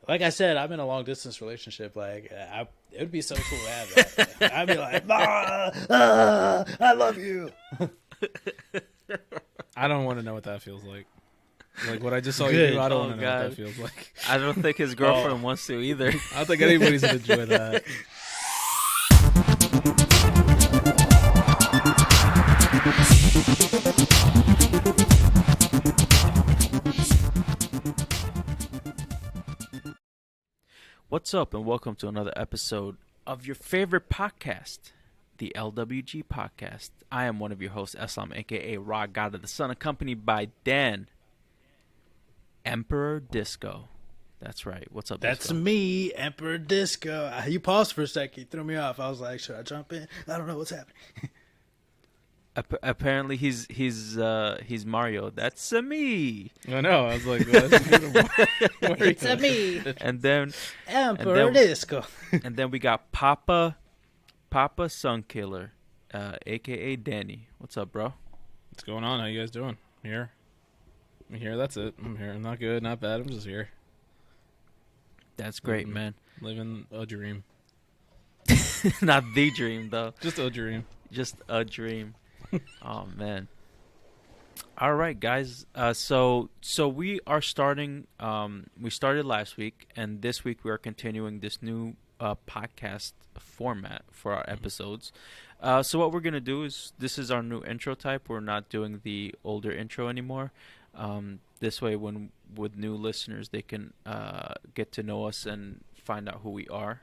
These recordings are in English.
like I said, I'm in a long distance relationship. Like, it would be so cool to have that. I'd be like, I love you. I don't want to know what that feels like. Like what I just saw you Good. do, I don't want Oh, to know what God. that feels like. I don't think his girlfriend wants to either. I don't think anybody's gonna enjoy that. What's up, and welcome to another episode of your favorite podcast, the LWG podcast. I am one of your hosts, Eslam, aka Raw God of the Sun, accompanied by Dan, Emperor Disco. That's right. What's up, That's Disco? me, Emperor Disco. You paused for a second. You threw me off. I was like, should I jump in? I don't know what's happening. Apparently, he's Mario. That's me. I know. I was like, what? It's a me, And then Emperor Disco. and then we got Papa Sunkiller, aka Danny. What's up, bro? What's going on? How you guys doing? Here. I'm here. That's it. I'm here. I'm not good, not bad. I'm just here. That's great, man. Living a dream. Not the dream, though. Just a dream. Just a dream. Oh man. All right, guys. So we are starting. We started last week, and this week we are continuing this new podcast format for our episodes. So what we're gonna do is, this is our new intro type. We're not doing the older intro anymore. This way, with new listeners, they can get to know us and find out who we are.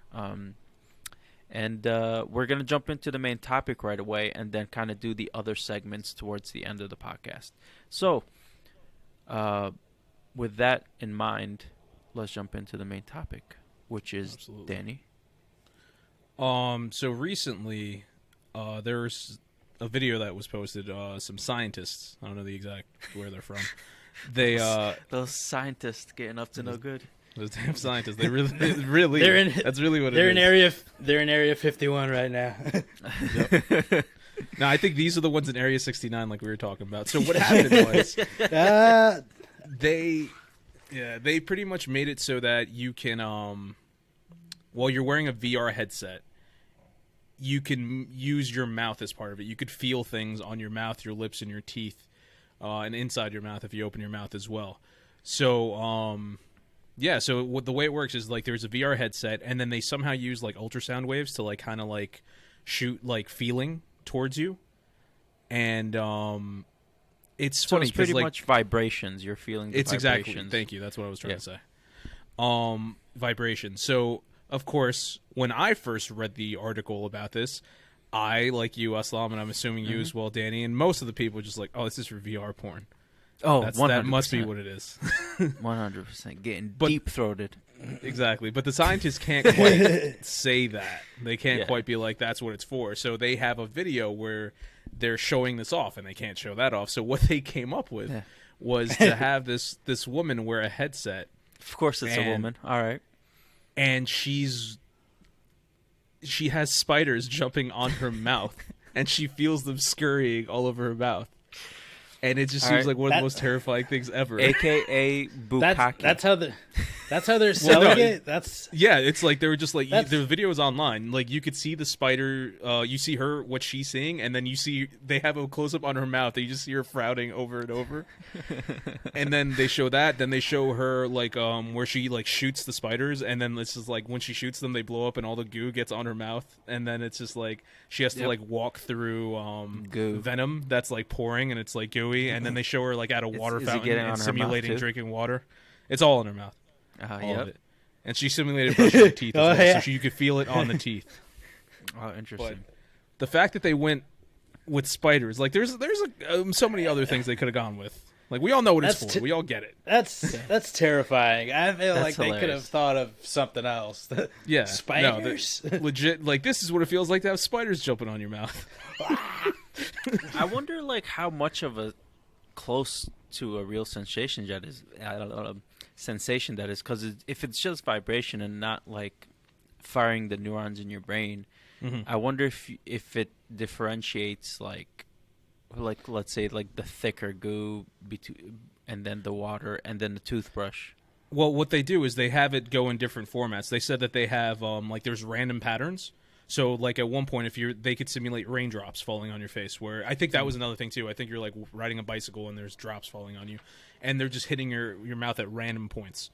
And we're going to jump into the main topic right away and then kind of do the other segments towards the end of the podcast. So, with that in mind, let's jump into the main topic, which is Absolutely. Danny. So recently, there was a video that was posted. Some scientists, I don't know the exact where they're from. They Those scientists getting up to no good. those damn scientists. They really. They're in- That's really what They're it in is. They're in Area 51 right now. No, I think these are the ones in Area 69, like we were talking about. So what happened was they pretty much made it so that you can, while you're wearing a VR headset, you can use your mouth as part of it. You could feel things on your mouth, your lips, and your teeth, and inside your mouth if you open your mouth as well. So, so the way it works is, like, there's a VR headset, and then they somehow use, like, ultrasound waves to, like, kind of, like, shoot, like, feeling towards you. And it's So funny it's pretty because, like, much vibrations. You're feeling the it's vibrations. exactly. Thank you. That's what I was trying to say. Vibration. So, of course, when I first read the article about this, I, like you, Eslam, and I'm assuming you as well, Danny, and most of the people were just like, oh, this is for VR porn. Oh, That must be what it is. 100%. Getting But- deep-throated. Exactly. But the scientists can't quite say that. They can't Yeah. quite be like, that's what it's for. So they have a video where they're showing this off, and they can't show that off. So what they came up with was to have this woman wear a headset, Of course it's a And- woman. All right. and she has spiders jumping on her mouth, and she feels them scurrying all over her mouth. And it just All seems right. like one of the most terrifying things ever. AKA Bukkake. That's how they're selling it. That's Yeah, it's like they were just like, That's- the video is online. Like, you could see the spider, you see her, what she's seeing, and then they have a close up on her mouth, and you just see her frowning over and over. And then they show that, then they show her, like, where she, like, shoots the spiders, and then this is like, when she shoots them, they blow up, and all the goo gets on her mouth, and then it's just like, she has to, like, walk through, Goo. venom that's, like, pouring, and it's, like, gooey, and then they show her, like, at a water is it fountain getting on and her mouth, simulating too? drinking water. It's all in her mouth. All Yep. of it. And she simulated brushing her teeth as Oh, well, yeah. so you could feel it on the teeth. Oh, interesting. But the fact that they went with spiders, like, there's so many other things they could have gone with. Like, we all know what it's That's for. We all get it. that's terrifying. I feel That's like they could have hilarious. thought of something else. Yeah. Spiders. No, legit, like, this is what it feels like to have spiders jumping on your mouth. I wonder, like, how much of a close to a real sensation that is. Sensation that is, because if it's just vibration and not like firing the neurons in your brain, I wonder if it differentiates like let's say like the thicker goo and then the water and then the toothbrush. Well, what they do is they have it go in different formats. They said that they have like there's random patterns. So like at one point, they could simulate raindrops falling on your face. Where I think that was another thing too. I think you're like riding a bicycle and there's drops falling on you, and they're just hitting your mouth at random points.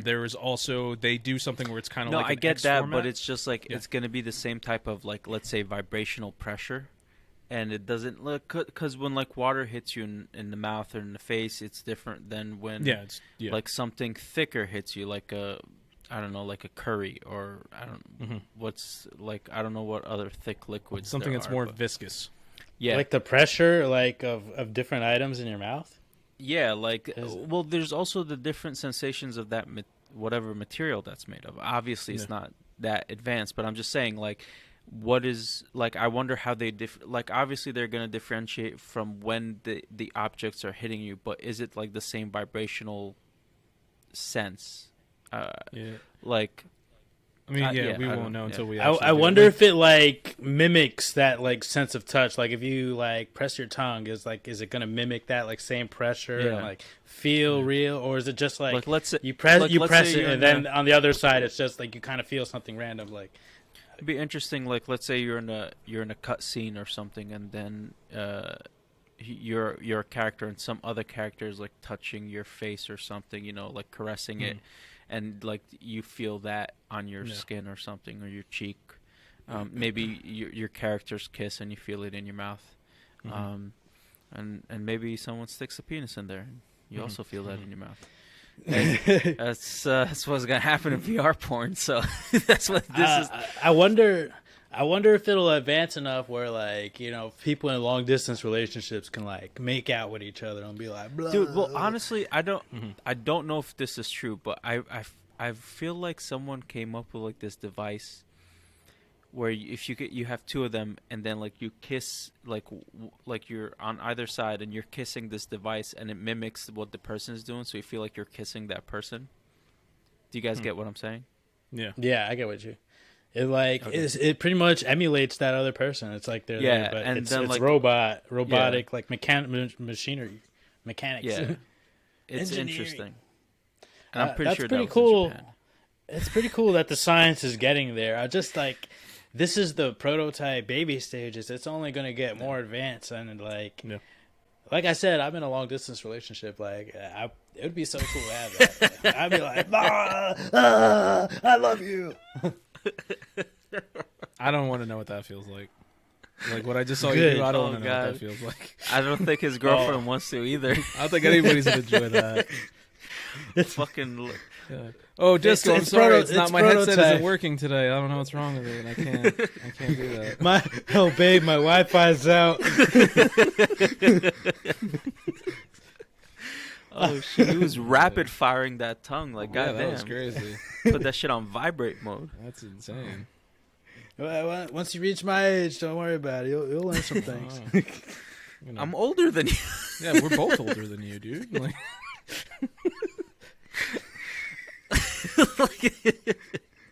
There is also they do something where it's kind of like I get X that, format. but it's just like it's going to be the same type of like, let's say, vibrational pressure, and it doesn't look because when like water hits you in the mouth or in the face, it's different than when like something thicker hits you, like I don't know, like a curry, or I don't what's like I don't know what other thick liquids. Something there that's are, more but viscous. Yeah, like the pressure, like of different items in your mouth. Yeah, like well, there's also the different sensations of that whatever material that's made of. Obviously, it's not that advanced, but I'm just saying, like, what is like? I wonder how they like. Obviously, they're going to differentiate from when the objects are hitting you, but is it like the same vibrational sense? Like. I mean, we won't know until we. I wonder if it like mimics that like sense of touch. Like if you like press your tongue, is it gonna mimic that like same pressure and like feel real, or is it just like let's say, you press it and then on the other side it's just like you kind of feel something random like. It'd be interesting. Like let's say you're in a cut scene or something, and then you're a character and some other character is like touching your face or something, you know, like caressing it. And like you feel that on your skin or something, or your cheek. Maybe your character's kiss and you feel it in your mouth. And maybe someone sticks a penis in there. And you also feel that in your mouth. And that's what's gonna happen in VR porn. So that's what this is. I wonder if it'll advance enough where like, you know, people in long distance relationships can like make out with each other and be like, blah. Dude. Well, honestly, I don't know if this is true, but I feel like someone came up with like this device where if you have two of them and then like you kiss like you're on either side and you're kissing this device and it mimics what the person is doing, so you feel like you're kissing that person. Do you guys get what I'm saying? Yeah, I get what you. It like it pretty much emulates that other person. It's like they're there, but and it's like, robotic like machinery, mechanics. Yeah, it's interesting. And I'm pretty that's sure pretty that was cool. in Japan. It's pretty cool that the science is getting there. I just like this is the prototype baby stages. It's only going to get more advanced and like. Like I said, I'm in a long distance relationship. Like, it would be so cool to have that. I'd be like, I love you. I don't want to know what that feels like. Like what I just saw you do, I don't want to know what that feels like. I don't think his girlfriend wants to either. I don't think anybody's gonna enjoy that. It's fucking. Oh, Disco, I'm sorry. My headset prototype. isn't working today. I don't know what's wrong with it. I can't do that. Babe, my Wi-Fi's out. Oh shit! He was rapid firing that tongue like goddamn. That was crazy. Put that shit on vibrate mode. That's insane. Once you reach my age, don't worry about it. You'll learn some things. I'm older than you. Yeah, we're both older than you, dude. Like...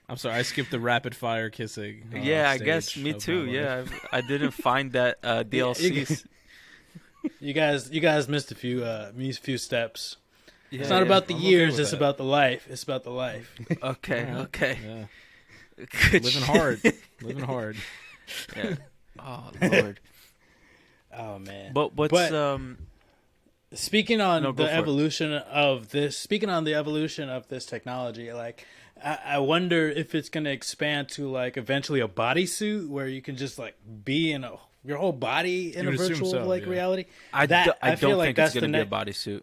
I'm sorry, I skipped the rapid fire kissing. Yeah, I guess me too. Yeah, I didn't find that DLC. You guys missed a few steps. Yeah, it's not about the years; okay it's that. about the life. It's about the life. Okay. Yeah. Good living shit. hard. Yeah. Oh Lord. Oh man. But speaking on No, the evolution of this, technology, like I wonder if it's going to expand to like eventually a bodysuit where you can just like be in your whole body in a virtual reality. I feel don't like think that's it's going to the be a bodysuit.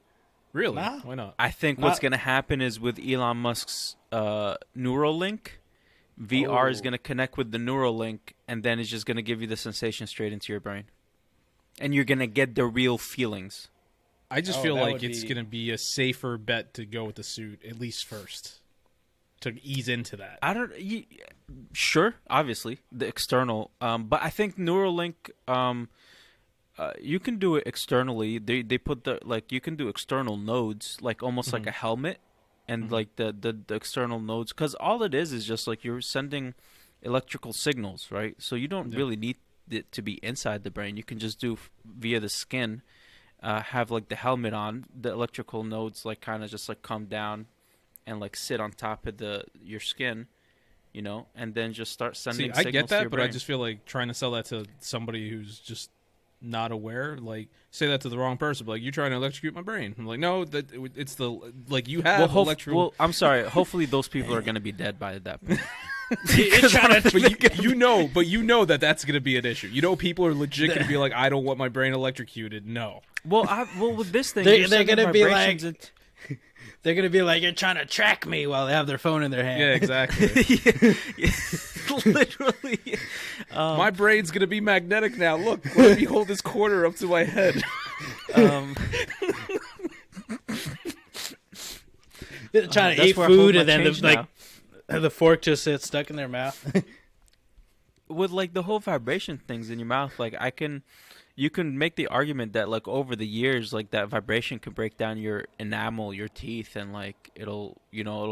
Really? Nah. Why not? I think what's going to happen is with Elon Musk's Neuralink, VR is going to connect with the Neuralink, and then it's just going to give you the sensation straight into your brain. And you're going to get the real feelings. I just feel like it's going to be a safer bet to go with the suit, at least first, to ease into that. Sure, obviously, the external. But I think Neuralink, you can do it externally. They put you can do external nodes, like almost like a helmet. And like the external nodes, because all it is just like you're sending electrical signals, right? So you don't really need it to be inside the brain. You can just do via the skin, have like the helmet on, the electrical nodes like kind of just like come down and like sit on top of your skin, and then just start sending I signals get to that, your but brain. I just feel like trying to sell that to somebody who's just not aware, like say that to the wrong person, like you're trying to electrocute my brain. I'm like, no, it's the like you have well, I'm sorry. Hopefully, those people are going to be dead by that point. But you know that's going to be an issue. People are legit going to be like, I don't want my brain electrocuted. No. Well, with this thing, they're going to be like, they're going to be like, you're trying to track me while they have their phone in their hand. Yeah, exactly. Literally. My brain's going to be magnetic now. Look, let me hold this quarter up to my head. They're trying to eat food and then the fork just sits stuck in their mouth. With like the whole vibration things in your mouth, like you can make the argument that like over the years, like that vibration can break down your enamel, your teeth, and like it'll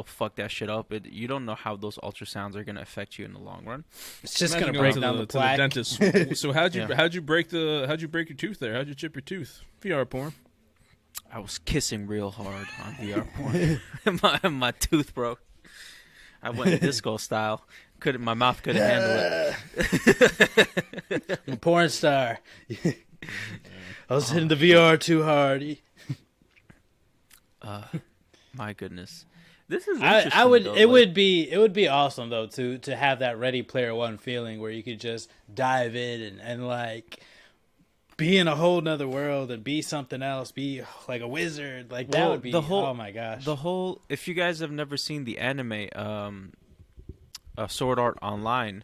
fuck that shit up. You don't know how those ultrasounds are gonna affect you in the long run. It's just gonna break down the plaque. To the dentist. So how'd you break your tooth there? How'd you chip your tooth? VR porn. I was kissing real hard on VR porn. my tooth broke. I went disco style. My mouth couldn't handle it. I'm a porn star. I was hitting the VR too hard. My goodness, this is interesting. It would be awesome though to have that Ready Player One feeling where you could just dive in and like be in a whole nother world and be something else, be like a wizard. Like that would be oh my gosh. If you guys have never seen the anime Sword Art Online,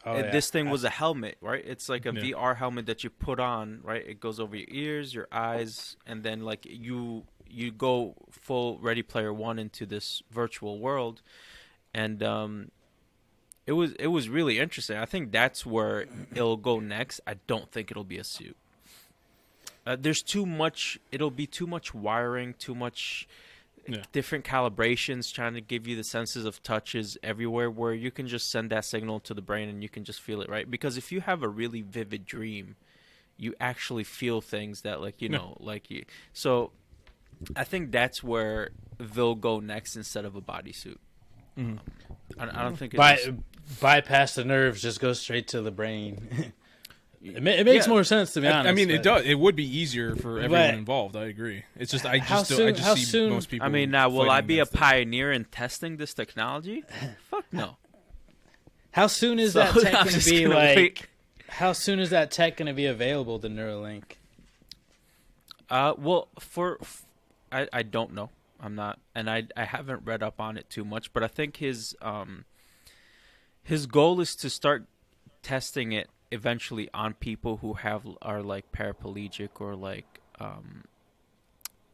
this thing was a helmet, right? It's like a VR helmet that you put on, right? It goes over your ears, your eyes, and then like you go full Ready Player One into this virtual world, and it was really interesting. I think that's where it'll go next. I don't think it'll be a suit. There's too much. It'll be too much wiring, too much different calibrations, trying to give you the senses of touches everywhere, where you can just send that signal to the brain and you can just feel it, right? Because if you have a really vivid dream, you actually feel things that So I think that's where they'll go next instead of a bodysuit. Mm-hmm. I don't think bypass the nerves, just go straight to the brain. It makes more sense, to be honest. I mean, it does. It would be easier for everyone involved. I agree. It's just I just see most people. I mean, now will I be a pioneer in testing this technology? Fuck no. How soon is that tech going to be How soon is that tech going to be available? The Neuralink. Well, I don't know. I'm not, and I haven't read up on it too much. But I think his goal is to start testing it eventually on people who are like paraplegic or like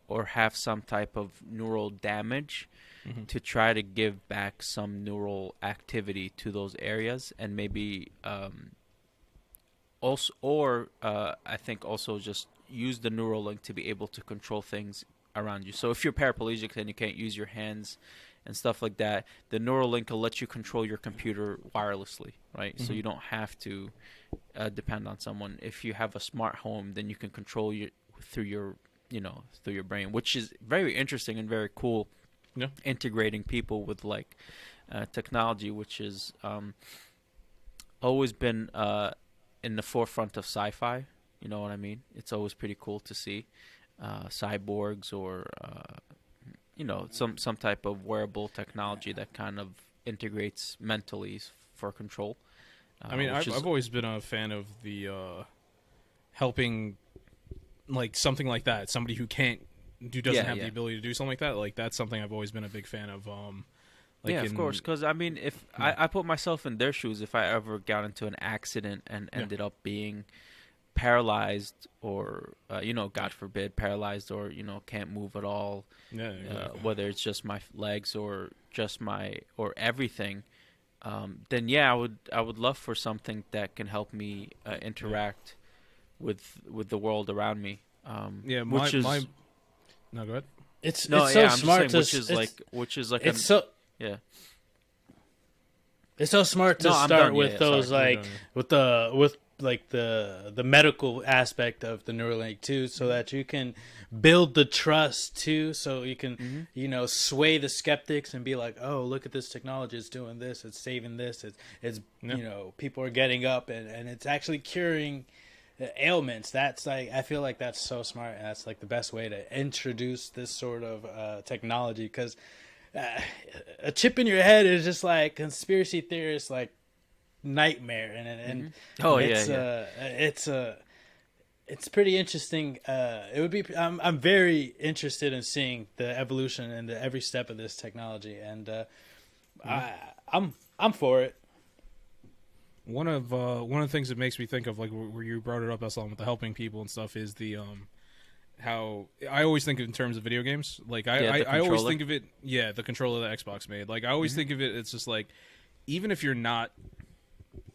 or have some type of neural damage, to try to give back some neural activity to those areas, and maybe also, or I think also just use the Neuralink to be able to control things around you. So if you're paraplegic and you can't use your hands and stuff like that, the Neuralink will let you control your computer wirelessly, right? So you don't have to depend on someone. If you have a smart home, then you can control through your brain, which is very interesting and very cool. Yeah. Integrating people with like technology, which is always been in the forefront of sci-fi. You know what I mean? It's always pretty cool to see cyborgs or some type of wearable technology that kind of integrates mentally for control. I mean, I've always been a fan of the helping, like something like that. Somebody who doesn't have the ability to do something like that. Like that's something I've always been a big fan of. Of course, because I mean, if I put myself in their shoes, if I ever got into an accident and ended up being paralyzed, or God forbid, paralyzed, or can't move at all, whether it's just my legs or just or everything, then I would love for something that can help me interact with the world around me. No, go ahead. It's so smart. It's so smart to start with those with like the medical aspect of the Neuralink too, so that you can build the trust too, so you can sway the skeptics and be like, oh, look at this technology, it's doing this, it's saving this, it's people are getting up and it's actually curing ailments. That's like, I feel like that's so smart, and that's like the best way to introduce this sort of technology, because a chip in your head is just like conspiracy theorists like nightmare, and it's pretty interesting. It would be I'm very interested in seeing the evolution and every step of this technology, and I'm for it. One of the things that makes me think of, like, where you brought it up, Eslam, with the helping people and stuff, is the how I always think in terms of video games. Like I always think of it, the controller that Xbox made. Like I always think of it, it's just like, even if you're not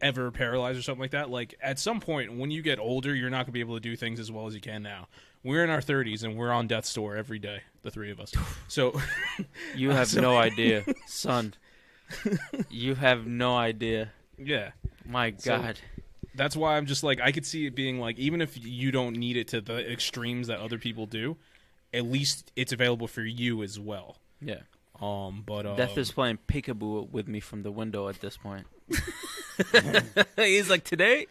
ever paralyzed or something like that, like at some point when you get older, you're not going to be able to do things as well as you can now. We're in our 30s and we're on death's door every day, the three of us. So you have no idea, son. You have no idea. Yeah. My God. So that's why I'm just like, I could see it being like, even if you don't need it to the extremes that other people do, at least it's available for you as well. Yeah. But Death is playing peekaboo with me from the window at this point. He's like, today?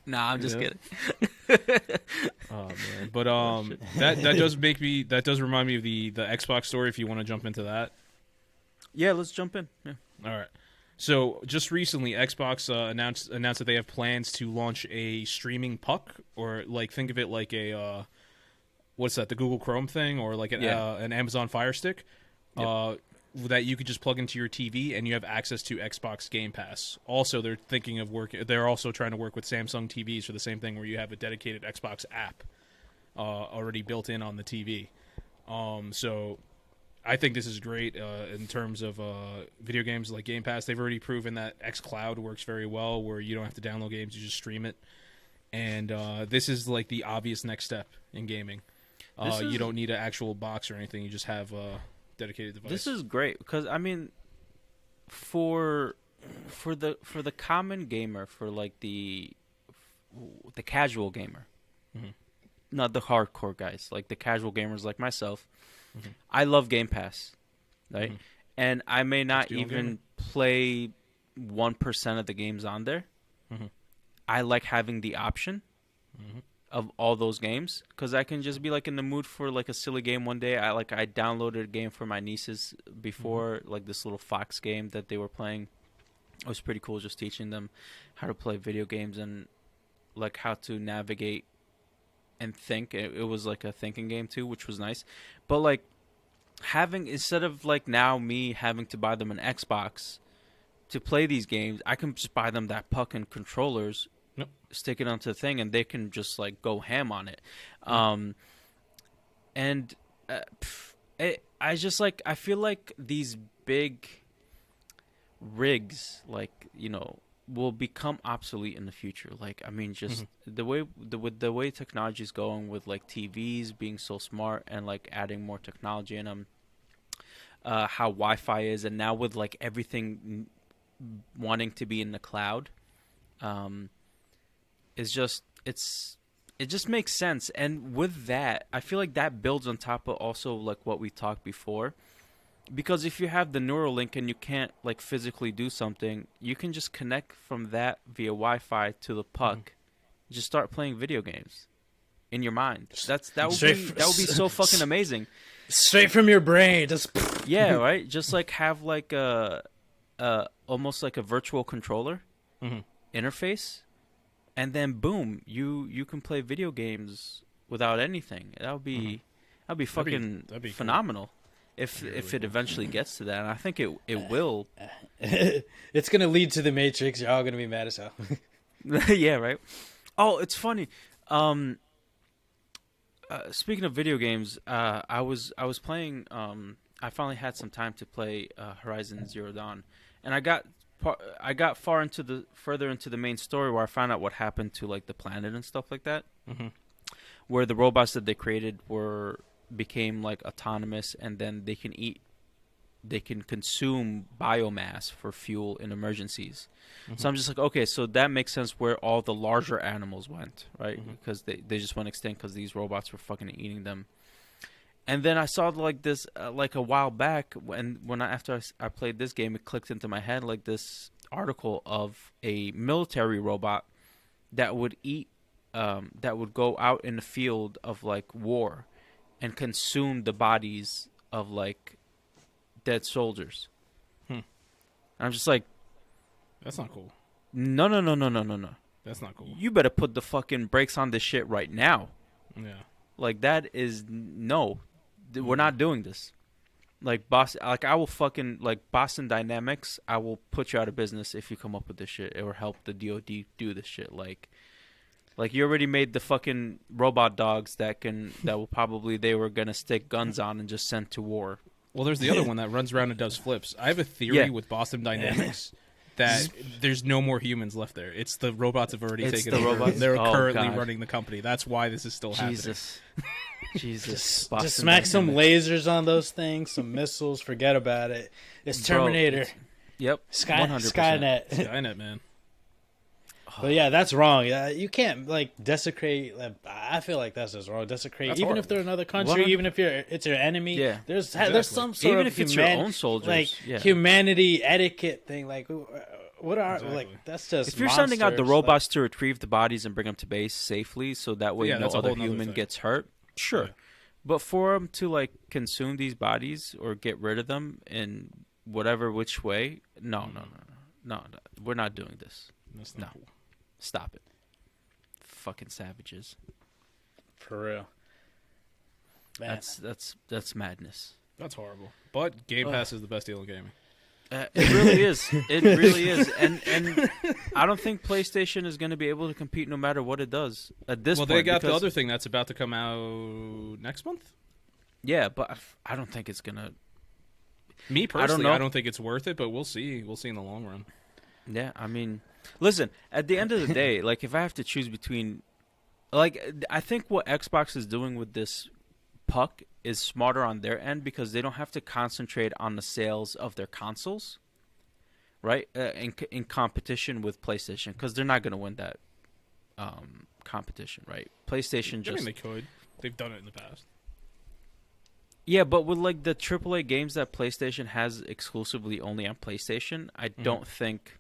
Nah, I'm just kidding. Oh man, but that does remind me of the Xbox story. If you want to jump into that, yeah, let's jump in. Yeah. All right. So just recently, Xbox announced that they have plans to launch a streaming puck, or like think of it like a what's that? The Google Chrome thing, or like an Amazon Fire Stick. Yep. That you could just plug into your TV and you have access to Xbox Game Pass. Also, they're thinking of they're also trying to work with Samsung TVs for the same thing, where you have a dedicated Xbox app already built in on the TV. So I think this is great in terms of video games like Game Pass. They've already proven that xCloud works very well, where you don't have to download games, you just stream it. And this is like the obvious next step in gaming. You don't need an actual box or anything. You just have dedicated device. This is great because, I mean, for the common gamer, for like the casual gamer, not the hardcore guys, like the casual gamers like myself, I love Game Pass, right? And I may not even play 1% of the games on there. I like having the option of all those games, because I can just be like in the mood for like a silly game one day. I downloaded a game for my nieces before, like this little Fox game that they were playing. It was pretty cool, just teaching them how to play video games and like how to navigate and think. It was like a thinking game too, which was nice. But like having, instead of like now me having to buy them an Xbox to play these games, I can just buy them that puck and controllers, stick it onto the thing, and they can just like go ham on it. I feel like these big rigs, like, will become obsolete in the future. Like, I mean, just the way technology is going, with like TVs being so smart and like adding more technology in them, how Wi-Fi is, and now with like everything wanting to be in the cloud, it just makes sense. And with that, I feel like that builds on top of also like what we talked before, because if you have the Neuralink and you can't like physically do something, you can just connect from that via Wi-Fi to the puck, just start playing video games in your mind. That would be so fucking amazing. Straight from your brain, just yeah, right. Just like have like a almost like a virtual controller interface. And then boom, you can play video games without anything. That'd be fucking phenomenal. Cool. If it eventually gets to that, and I think it will. It's gonna lead to the Matrix. You're all gonna be mad as hell. Yeah, right. Oh, it's funny. Speaking of video games, I was playing. I finally had some time to play Horizon Zero Dawn, and I got further into the main story, where I found out what happened to like the planet and stuff like that, where the robots that they created became like autonomous, and then they can eat consume biomass for fuel in emergencies. So I'm just like, okay, so that makes sense where all the larger animals went, right? Because they just went extinct because these robots were fucking eating them. And then I saw like this like a while back after I played this game, it clicked into my head like this article of a military robot that would eat that would go out in the field of like war and consume the bodies of like dead soldiers. And I'm just like, that's not cool. No. That's not cool. You better put the fucking brakes on this shit right now. Yeah. Like that is no. We're not doing this. Like I will fucking like Boston Dynamics. I will put you out of business if you come up with this shit or help the DoD do this shit. Like you already made the fucking robot dogs that will probably they were gonna stick guns on and just send to war. Well, there's the other one that runs around and does flips. I have a theory with Boston Dynamics that there's no more humans left there. It's the robots have already taken over. Robots? They're currently running the company. That's why this is still happening. Jesus. Just smack some lasers on those things, some missiles, forget about it. It's Terminator. Yep. 100%. Skynet, man. But yeah, that's wrong. You can't like desecrate. I feel like that's just wrong. Desecrate, that's even horrible. if they're another country, even if it's your enemy. Yeah, there's some sort even of if it's your own soldiers, like humanity etiquette thing. Like, what are like? That's just if you're sending out the robots to retrieve the bodies and bring them to base safely, so that way no other human gets hurt. Sure, but for them to like consume these bodies or get rid of them in whatever which way, no, we're not doing this. That's not cool. Stop it. Fucking savages. For real. Man. That's madness. That's horrible. But Game Pass is the best deal in gaming. It really is. It really is. And I don't think PlayStation is going to be able to compete no matter what it does at this point. Well, they got the other thing that's about to come out next month? Yeah, but I don't think it's going to... Me personally, I don't think it's worth it, but we'll see. We'll see in the long run. Yeah, I mean... Listen, at the end of the day, like, if I have to choose between... Like, I think what Xbox is doing with this puck is smarter on their end because they don't have to concentrate on the sales of their consoles, right? In competition with PlayStation, because they're not going to win that competition, right? PlayStation I mean, they could. They've done it in the past. Yeah, but with, like, the AAA games that PlayStation has exclusively only on PlayStation, I don't think...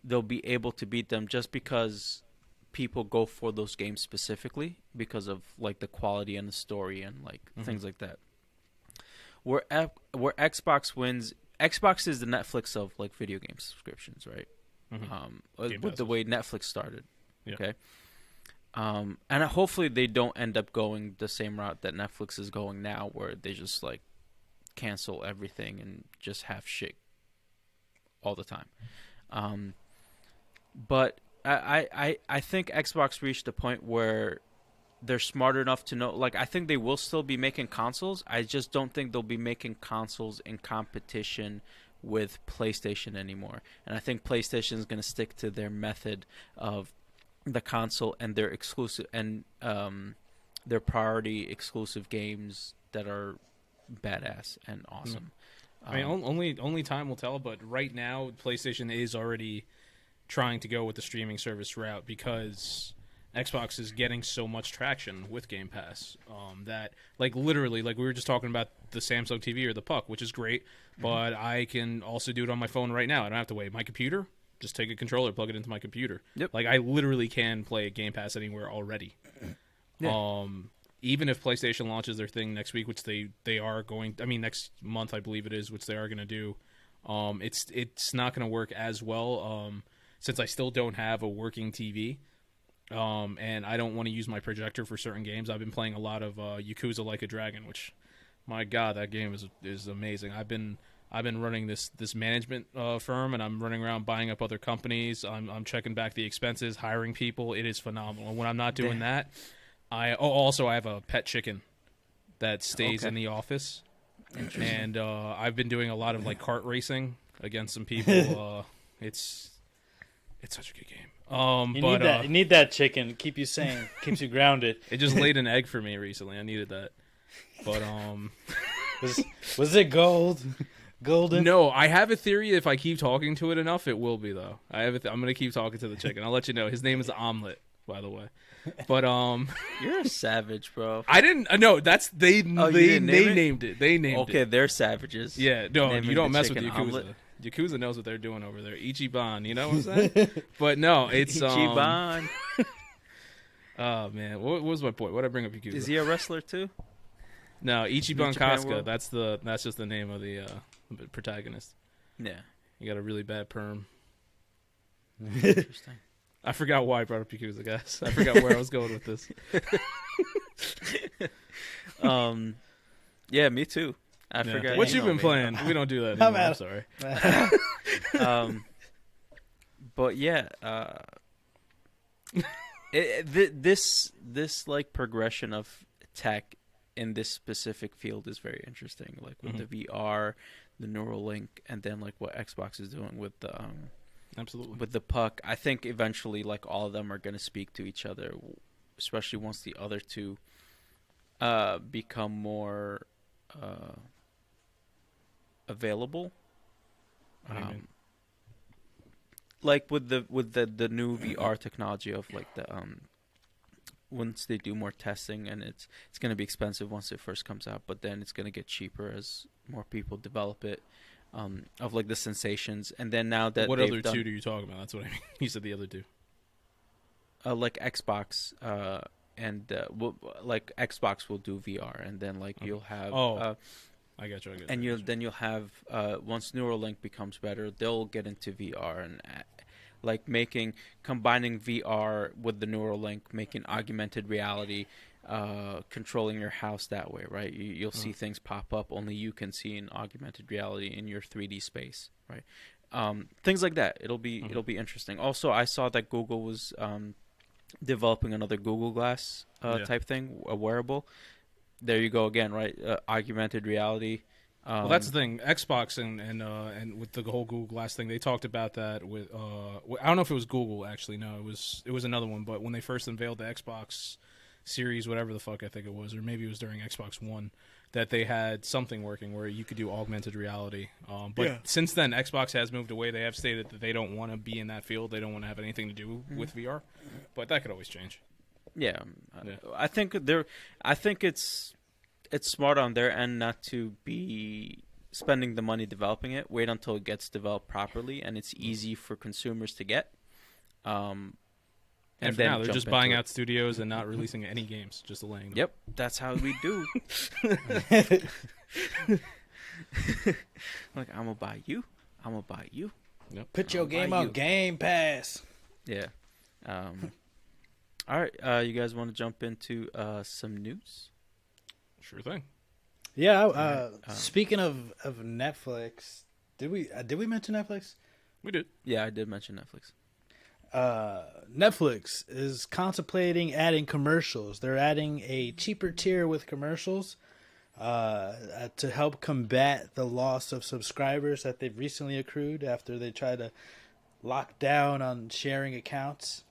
they'll be able to beat them just because people go for those games specifically because of like the quality and the story and like things like that. Where Xbox wins, Xbox is the Netflix of like video game subscriptions, right? With the way Netflix started. Yeah. Okay. And hopefully they don't end up going the same route that Netflix is going now, where they just like cancel everything and just have shit all the time. But I think Xbox reached a point where they're smart enough to know. Like, I think they will still be making consoles. I just don't think they'll be making consoles in competition with PlayStation anymore. And I think PlayStation is going to stick to their method of the console and their exclusive and their priority exclusive games that are badass and awesome. I mean, only time will tell. But right now, PlayStation is already trying to go with the streaming service route because Xbox is getting so much traction with Game Pass that, like, literally, like we were just talking about the Samsung TV or the Puck, which is great, but I can also do it on my phone right now. I don't have to wait. My computer, just take a controller, plug it into my computer. Yep. Like, I literally can play Game Pass anywhere already. Yeah. Even if PlayStation launches their thing next week, which they are going, I mean, next month I believe it is, which they are going to do, it's not going to work as well since I still don't have a working TV. And I don't want to use my projector for certain games. I've been playing a lot of Yakuza Like a Dragon, which, my God, that game is amazing. I've been running this management firm, and I'm running around buying up other companies. I'm checking back the expenses, hiring people. It is phenomenal. And when I'm not doing that, I have a pet chicken that stays in the office, and I've been doing a lot of like kart racing against some people. It's such a good game. You need that chicken. Keep you sane. Keeps you grounded. It just laid an egg for me recently. I needed that. But was it gold? Golden. No, I have a theory. If I keep talking to it enough, it will be though. I'm gonna keep talking to the chicken. I'll let you know. His name is Omelet, by the way. But You're a savage, bro. I didn't. No, that's they. Oh, they name it? named it. They named it. Okay, they're savages. Yeah. No, Naming you don't the mess with chicken Yakuza. omelet. Yakuza knows what they're doing over there. Ichiban, you know what I'm saying? But no, it's Ichiban. Oh man, what was my point? What did I bring up Yakuza? Is he a wrestler too? No, Ichiban New Japan Kasuga. World? That's just the name of the protagonist. Yeah. You got a really bad perm. Interesting. I forgot why I brought up Yakuza, guys. I forgot where I was going with this. Yeah, me too. I forgot. What you been playing? We don't do that anymore. I'm sorry. But yeah, this like progression of tech in this specific field is very interesting. Like with the VR, the Neuralink, and then like what Xbox is doing with the absolutely with the puck. I think eventually like all of them are going to speak to each other, especially once the other two become more available. Like with the new VR technology of like the once they do more testing, and it's going to be expensive once it first comes out, but then it's going to get cheaper as more people develop it. Of like the sensations, and then now that what other two are you talking about? That's what I mean. You said the other two. Like Xbox, and like Xbox will do VR, and then like you'll have I got you. And you'll have once Neuralink becomes better, they'll get into VR and like combining VR with the Neuralink, making augmented reality, controlling your house that way, right? You'll see things pop up only you can see in augmented reality in your 3D space, right? Things like that. It'll be interesting. Also, I saw that Google was developing another Google Glass type thing, a wearable. There you go again, right? Augmented reality. Well, that's the thing. Xbox and with the whole Google Glass thing, they talked about that with. I don't know if it was Google actually. No, it was another one. But when they first unveiled the Xbox Series, whatever the fuck I think it was, or maybe it was during Xbox One, that they had something working where you could do augmented reality. But since then, Xbox has moved away. They have stated that they don't want to be in that field. They don't want to have anything to do with VR. But that could always change. Yeah. I think it's smart on their end not to be spending the money developing it. Wait until it gets developed properly and it's easy for consumers to get. And then now they're just buying out studios and not releasing any games, just laying them. Yep, that's how we do. Like, I'm gonna buy you. Yep. Put your game on Game Pass. Yeah. All right. You guys want to jump into some news? Sure thing. Yeah. Speaking of Netflix, did we mention Netflix? We did. Yeah, I did mention Netflix. Netflix is contemplating adding commercials. They're adding a cheaper tier with commercials to help combat the loss of subscribers that they've recently accrued after they try to lock down on sharing accounts.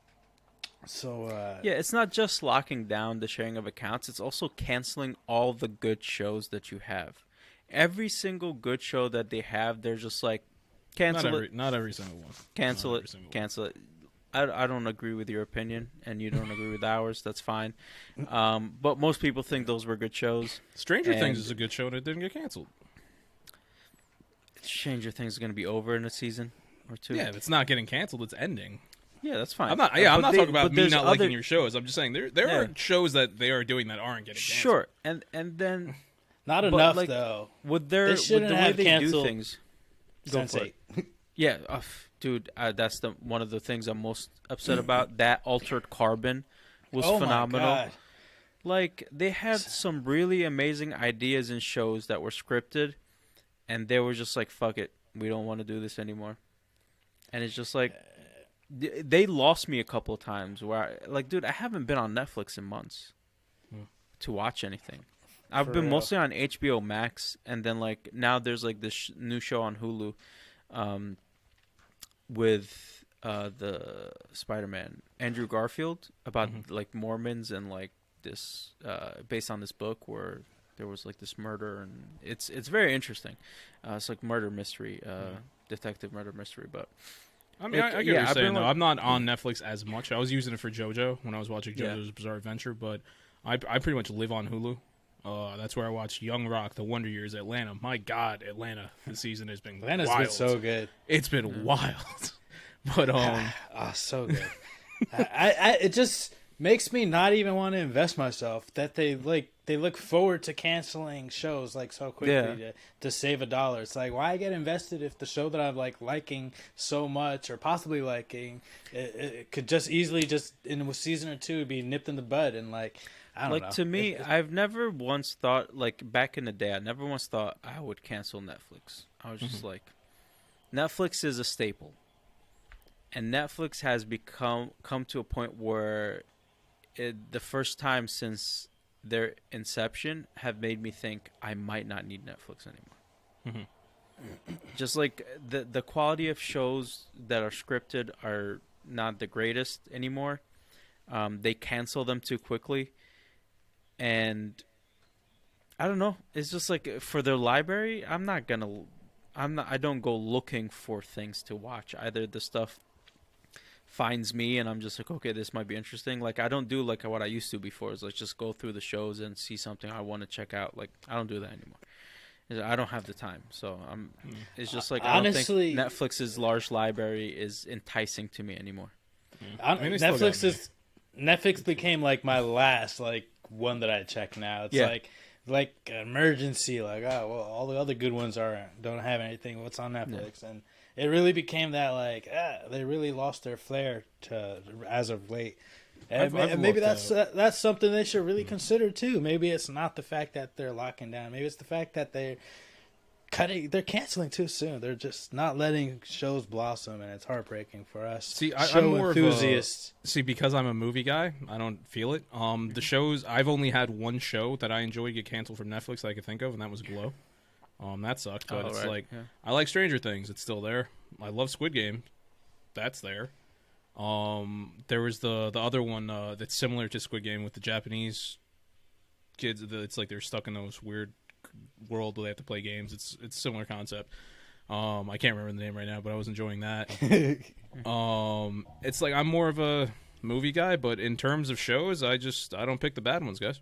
So yeah, it's not just locking down the sharing of accounts, it's also canceling all the good shows that you have. Every single good show that they have, they're just like, cancel it. Not every single one. Cancel it. I don't agree with your opinion, and you don't agree with ours. That's fine. But most people think those were good shows. Stranger Things is a good show, and it didn't get canceled. Stranger Things is going to be over in a season or two. Yeah, if it's not getting canceled, it's ending. Yeah, that's fine. I'm not talking about me not liking your shows. I'm just saying there are shows that they are doing that aren't getting canceled. Sure, and then not enough though. With the way they do things, go for it. Yeah, dude, that's one of the things I'm most upset about. That Altered Carbon was phenomenal. My God. Like, they had some really amazing ideas and shows that were scripted, and they were just like, fuck it, we don't want to do this anymore. And it's just like, they lost me a couple of times where, dude, I haven't been on Netflix in months to watch anything. I've been mostly on HBO Max, and then, now there's, this new show on Hulu with the Spider-Man, Andrew Garfield, about, Mormons and, this, based on this book where there was like this murder, and it's very interesting. It's like murder mystery, detective murder mystery. But I mean, I get what you're saying, though. I'm not on Netflix as much. I was using it for JoJo when I was watching JoJo's Bizarre Adventure, but I pretty much live on Hulu. That's where I watched Young Rock, The Wonder Years, Atlanta. My God, Atlanta this season has been Atlanta's wild. been so good. It's been wild. But so good. It just makes me not even want to invest myself. That they look forward to canceling shows like so quickly to save $1. It's like, why get invested if the show that I'm like liking so much or possibly liking it could just easily just in a season or two be nipped in the bud and like. I don't know. To me, I've never once thought, like, back in the day, I never once thought I would cancel Netflix. I was just like, Netflix is a staple. And Netflix has come to a point where the first time since their inception have made me think I might not need Netflix anymore. Just like the quality of shows that are scripted are not the greatest anymore. They cancel them too quickly. And I don't know. It's just like for their library, I don't go looking for things to watch. Either the stuff finds me and I'm just like, okay, this might be interesting. Like I don't do like what I used to before, is like just go through the shows and see something I want to check out. Like I don't do that anymore. I don't have the time. So it's just like honestly, I don't think Netflix's large library is enticing to me anymore. Netflix became like my last like one that I check now. It's like emergency, like all the other good ones don't have anything. What's on Netflix? And it really became that like they really lost their flair as of late. And maybe that's something they should really consider too. Maybe it's not the fact that they're locking down. Maybe it's the fact that they're canceling too soon. They're just not letting shows blossom, and it's heartbreaking for us. I'm more enthusiasts. Because I'm a movie guy, I don't feel it. The shows, I've only had one show that I enjoyed get canceled from Netflix that I could think of, and that was Glow. That sucked, but I like Stranger Things. It's still there. I love Squid Game. That's there. There was the other one that's similar to Squid Game with the Japanese kids. It's like they're stuck in those weird world where they have to play games. It's a similar concept. I can't remember the name right now, but I was enjoying that. It's like I'm more of a movie guy, but in terms of shows, I don't pick the bad ones, guys.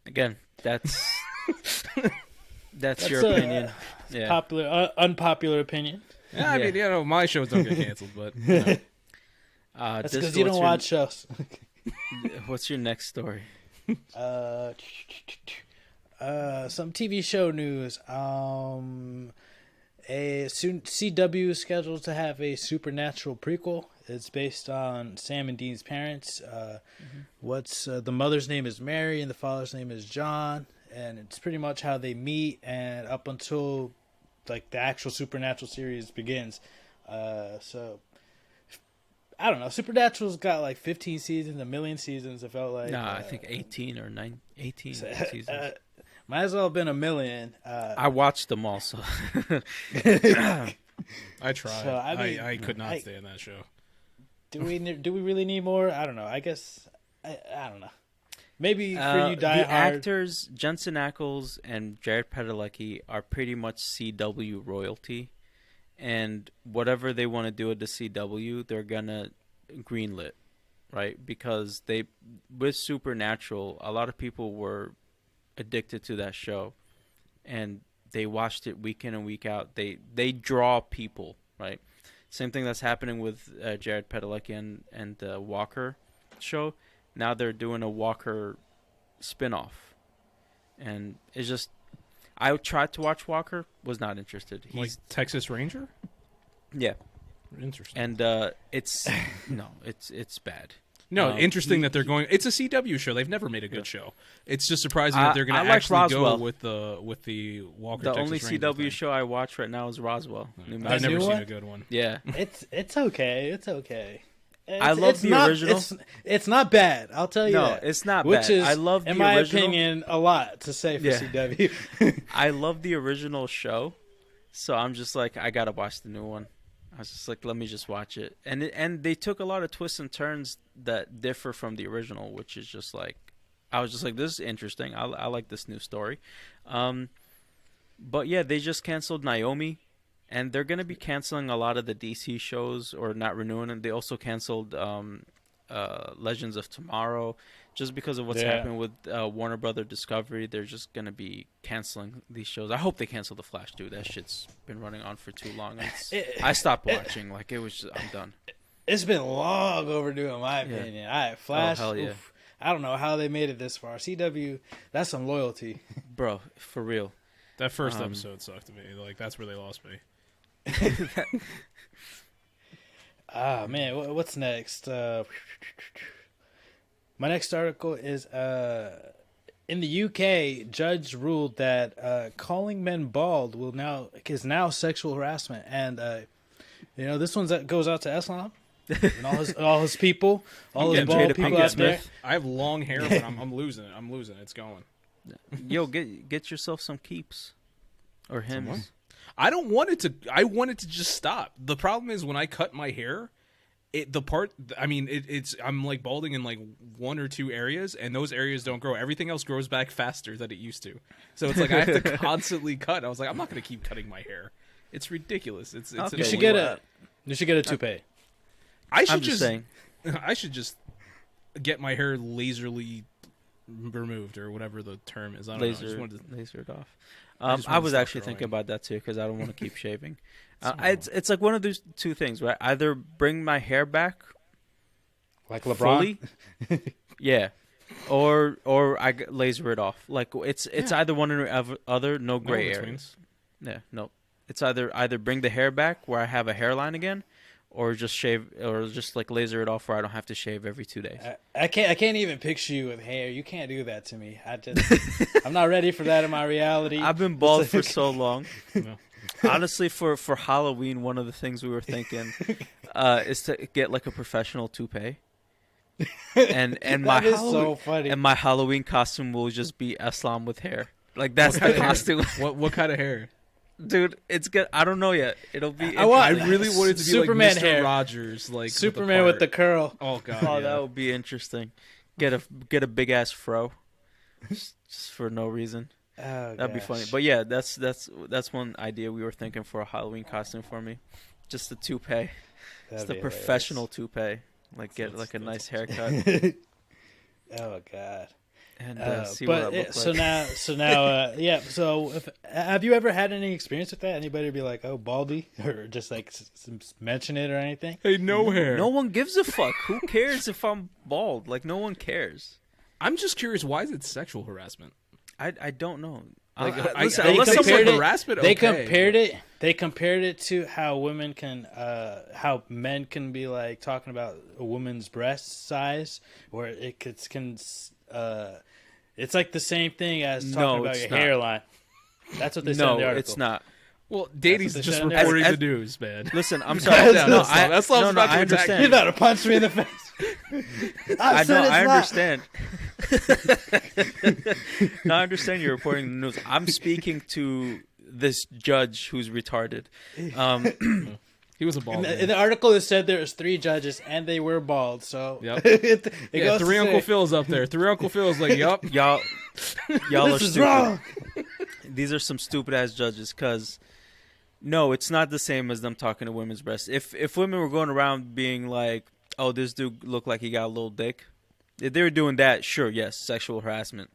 Again, that's your opinion. Yeah. Popular, unpopular opinion. Yeah, I mean, my shows don't get canceled, but that's because you don't watch shows. What's your next story? Some TV show news. CW is scheduled to have a supernatural prequel. It's based on Sam and Dean's parents. The mother's name is Mary and the father's name is John, and it's pretty much how they meet and up until like the actual supernatural series begins. So I don't know. Supernatural's got like 15 seasons, a million seasons. It felt like. Nah, I think 18 or 18 seasons. Might as well have been a million. I watched them all, so. I tried. So, I could not stay in that show. Do we really need more? I don't know. I guess I don't know. Maybe for you, the diehard actors Jensen Ackles and Jared Padalecki are pretty much CW royalty, and whatever they want to do at the CW, they're gonna greenlit, right? Because with Supernatural, a lot of people were addicted to that show, and they watched it week in and week out. They draw people, right? Same thing that's happening with Jared Padalecki and the Walker show. Now they're doing a Walker spinoff, and it's just I tried to watch Walker, was not interested. He's like Texas Ranger. Yeah, interesting. And it's it's bad. No, interesting that they're going. It's a CW show. They've never made a good show. It's just surprising that they're going to actually go with the Walker. The Texas only Ranger CW thing. show I watch right now is Roswell. I've never seen a good one. Yeah, it's okay. It's okay. I love the original. It's not bad. I'll tell you that. No, it's not Which bad. is, I love the in my original. opinion, a lot to say for CW. I love the original show, so I'm just like, I gotta watch the new one. I was just like, let me just watch it. And they took a lot of twists and turns that differ from the original, which is just like, I was just like, this is interesting. I like this new story. But yeah, they just canceled Naomi, and they're gonna be canceling a lot of the DC shows or not renewing it. They also canceled Legends of Tomorrow, just because of what's happening with Warner Brother Discovery. They're just gonna be canceling these shows. I hope they cancel The Flash too. That shit's been running on for too long. I stopped watching. Like, it was just, I'm done. It's been long overdue, in my opinion. Flash. Oh, hell yeah. Oof, I don't know how they made it this far. CW, that's some loyalty, bro. For real. That first episode sucked to me. Like, that's where they lost me. Man, what's next? My next article is in the UK, judge ruled that calling men bald is now sexual harassment, and this one goes out to Eslam and all his people, all his bald people out there. I have long hair, but I'm losing it. It's going. Yo, get yourself some keeps or hymns. I don't want it to. I want it to just stop. The problem is when I cut my hair, I'm like balding in like one or two areas, and those areas don't grow. Everything else grows back faster than it used to. So it's like I have to constantly cut. I was like, I'm not going to keep cutting my hair. It's ridiculous. It's okay. You should get a toupee. I should just get my hair laserly removed or whatever the term is. I don't know. Lasered off. I was actually thinking about that too, because I don't want to keep shaving. It's like one of those two things, right? Either bring my hair back, like LeBron, fully, yeah, or I laser it off. Like it's either one or other. No gray areas. Yeah, no. It's either bring the hair back where I have a hairline again, or just shave, or just like laser it off where I don't have to shave every 2 days. I can't even picture you with hair. You can't do that to me. I'm not ready for that in my reality. I've been bald for so long. No. Honestly, for Halloween, one of the things we were thinking is to get like a professional toupee. And my so funny. And my Halloween costume will just be Eslam with hair. Like, that's the costume. What kind of hair? Dude, it's good. I don't know yet. It'll be. I really want it to be Superman like Mr. hair. Rogers, like Superman with the curl. Oh god. Oh, that would be interesting. Get a big ass fro, just for no reason. Oh, that'd be funny. But yeah, that's one idea we were thinking for a Halloween costume for me. Just a toupee. It's the professional toupee. Like, get like a nice haircut. Oh god. And see what it looks like. So now, yeah. So, have you ever had any experience with that? Anybody be like, "Oh, baldy," or just like mention it or anything? Hey, no hair. No one gives a fuck. Who cares if I'm bald? Like, no one cares. I'm just curious. Why is it sexual harassment? I don't know. Like, unless someone harassment. They compared it. They compared it to how women can, how men can be like talking about a woman's breast size, where it can. It's like the same thing as talking about your hairline. That's what they said in the article. No, it's not. Well, Dady's just reporting the news, man. Listen, I'm sorry. I understand. You're about to punch me in the face. I understand. No, I understand you're reporting the news. I'm speaking to this judge who's retarded. He was a bald. In the article, it said there was 3 judges and they were bald. So yep. Three Uncle Phil's up there. 3 Uncle Phil's like, yup. Y'all this are is stupid. Wrong. These are some stupid ass judges, because no, it's not the same as them talking to women's breasts. If women were going around being like, oh, this dude looked like he got a little dick, if they were doing that, sure, yes, sexual harassment.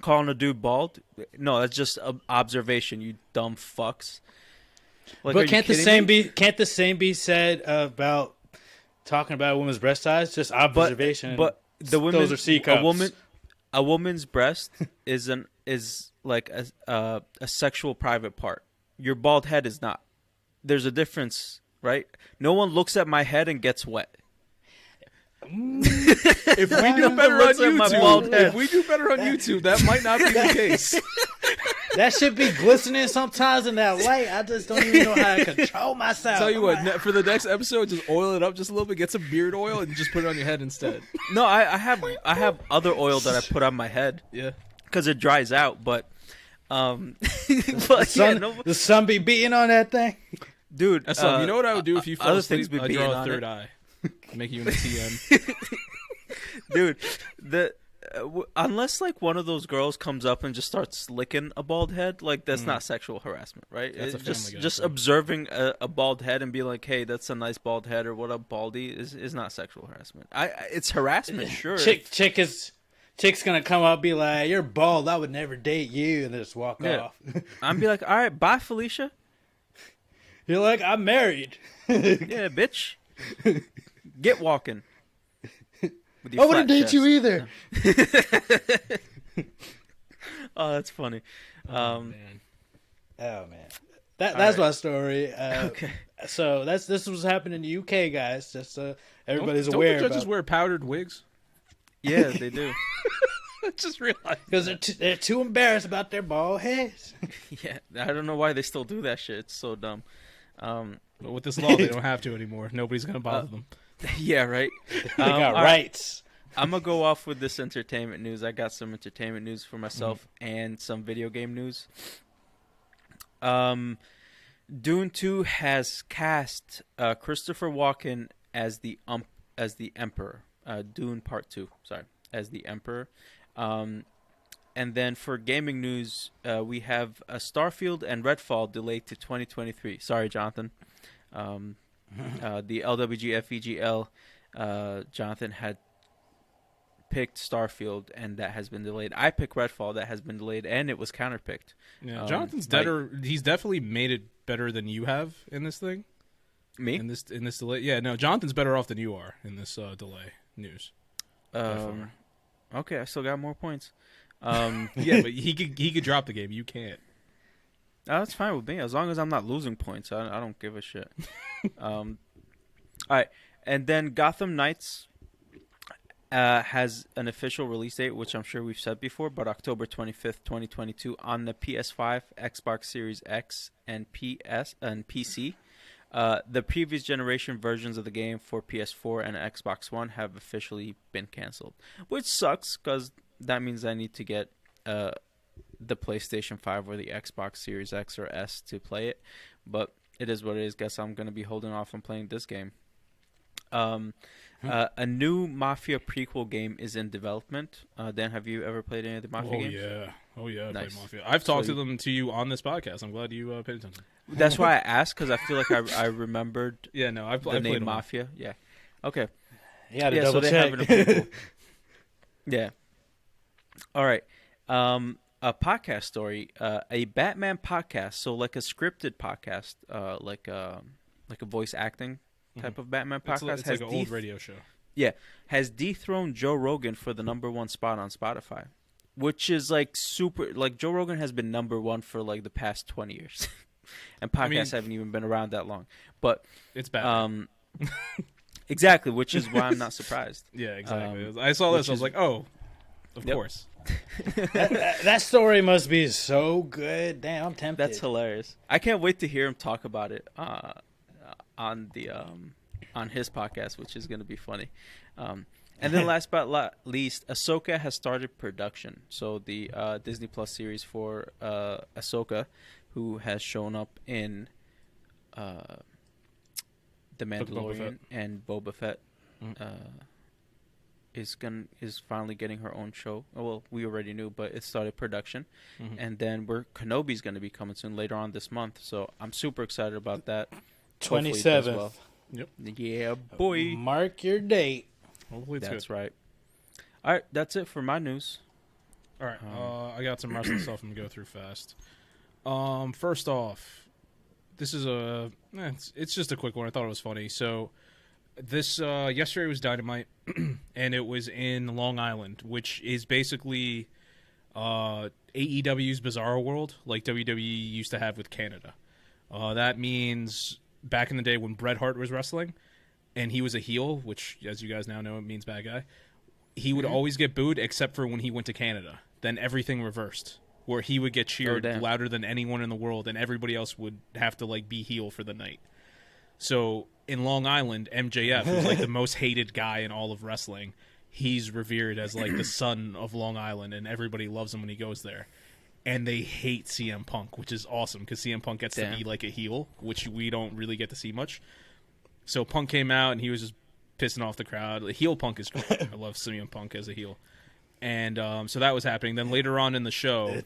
Calling a dude bald, no, that's just observation, you dumb fucks. Like, but can't the same be said about talking about a woman's breast size? Just observation. But the women, those are C cups. A woman's breast is like a sexual private part. Your bald head is not. There's a difference, right? No one looks at my head and gets wet. If we do better on YouTube, that might not be the case. That should be glistening sometimes in that light. I just don't even know how to control myself. Tell you what, for the next episode, just oil it up just a little bit, get some beard oil, and just put it on your head instead. No, I have other oil that I put on my head. Yeah, because it dries out. But the sun be beating on that thing, dude. You know what I would do if you fell asleep? I'd draw a third eye, make you in a TN. Dude, unless like one of those girls comes up and just starts licking a bald head, like that's not sexual harassment, right? That's a Family Guy just thing. observing a bald head and be like, hey, that's a nice bald head, or what up, baldy, is not sexual harassment. It's harassment, sure. Chick's gonna come up and be like, "You're bald. I would never date you," and just walk off. I'm be like, all right, bye, Felicia. You're like, I'm married. Yeah, bitch. Get walking. I wouldn't date you either. Oh, that's funny. Oh man. That's my story. Okay. So this was happening in the UK, guys. Just so everybody's don't aware. The judges wear powdered wigs? Yeah, they do. I just realized because they're too embarrassed about their bald heads. Yeah, I don't know why they still do that shit. It's so dumb. But with this law, they don't have to anymore. Nobody's gonna bother them. Yeah, right. They got rights. I'm gonna go off with this entertainment news. I got some entertainment news for myself and some video game news. Dune 2 has cast Christopher Walken as the Emperor. Dune Part 2, sorry, as the Emperor. And then for gaming news, we have Starfield and Redfall delayed to 2023. Sorry, Jonathan. The LWG FEGL, Jonathan had picked Starfield, and that has been delayed. I picked Redfall, that has been delayed, and it was counterpicked. Yeah, Jonathan's better. He's definitely made it better than you have in this thing. Me? In this delay. Yeah, no, Jonathan's better off than you are in this delay news. Okay, I still got more points. Yeah, but he could drop the game. You can't. That's fine with me as long as I'm not losing points. I don't give a shit. All right, and then Gotham Knights has an official release date, which I'm sure we've said before, but October 25th, 2022, on the PS5, Xbox Series X, and PC. The previous generation versions of the game for PS4 and Xbox One have officially been canceled, which sucks because that means I need to get the PlayStation 5 or the Xbox Series X or S to play it. But it is what it is. Guess I'm going to be holding off on playing this game. A new Mafia prequel game is in development. Dan, have you ever played any of the Mafia games? Oh yeah, I Nice. played Mafia. I've talked to you on this podcast. I'm glad you paid attention. That's why I asked, because I feel like I remembered Yeah, no, I the played name them. Mafia. Yeah. Okay. You gotta Yeah, double so they're check. having a prequel. Yeah. All right. A podcast story. A Batman podcast. So like a scripted podcast. Like a voice acting type of Batman podcast. It's like an old radio show. Yeah, has dethroned Joe Rogan for the #1 spot on Spotify, which is like super. Like Joe Rogan has been #1 for like the past 20 years, and podcasts haven't even been around that long. But It's bad. Exactly, which is why I'm not surprised. Yeah, exactly. I saw this. I was like, oh, of course. that story must be so good. Damn, I'm tempted. That's hilarious. I can't wait to hear him talk about it on his podcast, which is going to be funny. And then last but not least, Ahsoka has started production. So the Disney Plus series for Ahsoka, who has shown up in The Mandalorian and Boba Fett, is finally getting her own show. Well, we already knew, but it started production. And then Kenobi's going to be coming soon later on this month. So I'm super excited about that. 27th. Well. Yep. Yeah, boy. Mark your date. Hopefully it's That's good. right. All right, that's it for my news. All right, I got some wrestling stuff I'm gonna go through fast. First off, this is it's just a quick one. I thought it was funny. So, this yesterday was Dynamite, and it was in Long Island, which is basically AEW's Bizarro World, like WWE used to have with Canada. That means back in the day when Bret Hart was wrestling, and he was a heel, which, as you guys now know, it means bad guy. He would always get booed, except for when he went to Canada. Then everything reversed, where he would get cheered louder than anyone in the world, and everybody else would have to like be heel for the night. So in Long Island, MJF was like the most hated guy in all of wrestling. He's revered as like the son of Long Island, and everybody loves him when he goes there. And they hate CM Punk, which is awesome because CM Punk gets to be like a heel, which we don't really get to see much. So Punk came out and he was just pissing off the crowd. Heel Punk is great. I love CM Punk as a heel. And so that was happening. Then later on in the show,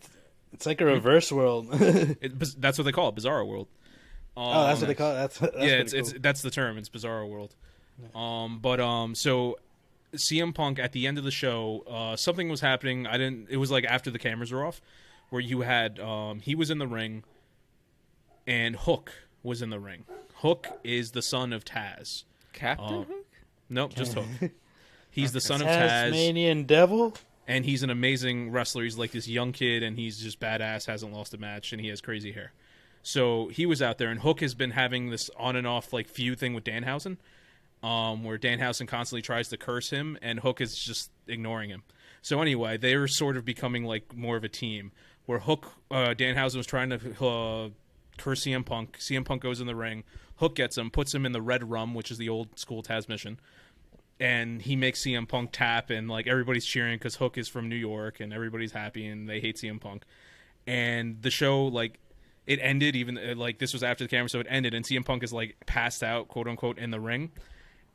it's like a reverse world. that's what they call it, Bizarro World. That's what they call it. That's that's the term. It's Bizarro World. So CM Punk at the end of the show, something was happening. It was like after the cameras were off, where you had he was in the ring, and Hook was in the ring. Hook is the son of Taz. Captain Hook? Nope, just Hook. He's the son of Taz. Tasmanian Devil? And he's an amazing wrestler. He's like this young kid, and he's just badass, hasn't lost a match, and he has crazy hair. So he was out there, and Hook has been having this on and off like feud thing with Danhausen, where Danhausen constantly tries to curse him, and Hook is just ignoring him. So anyway, they were sort of becoming like more of a team, where Danhausen was trying to curse CM Punk. CM Punk goes in the ring. Hook gets him, puts him in the red rum, which is the old school Taz mission. And he makes CM Punk tap, and like everybody's cheering because Hook is from New York, and everybody's happy, and they hate CM Punk. And the show, like, it ended, even like this was after the camera, so it ended, and CM Punk is like passed out, quote unquote, in the ring.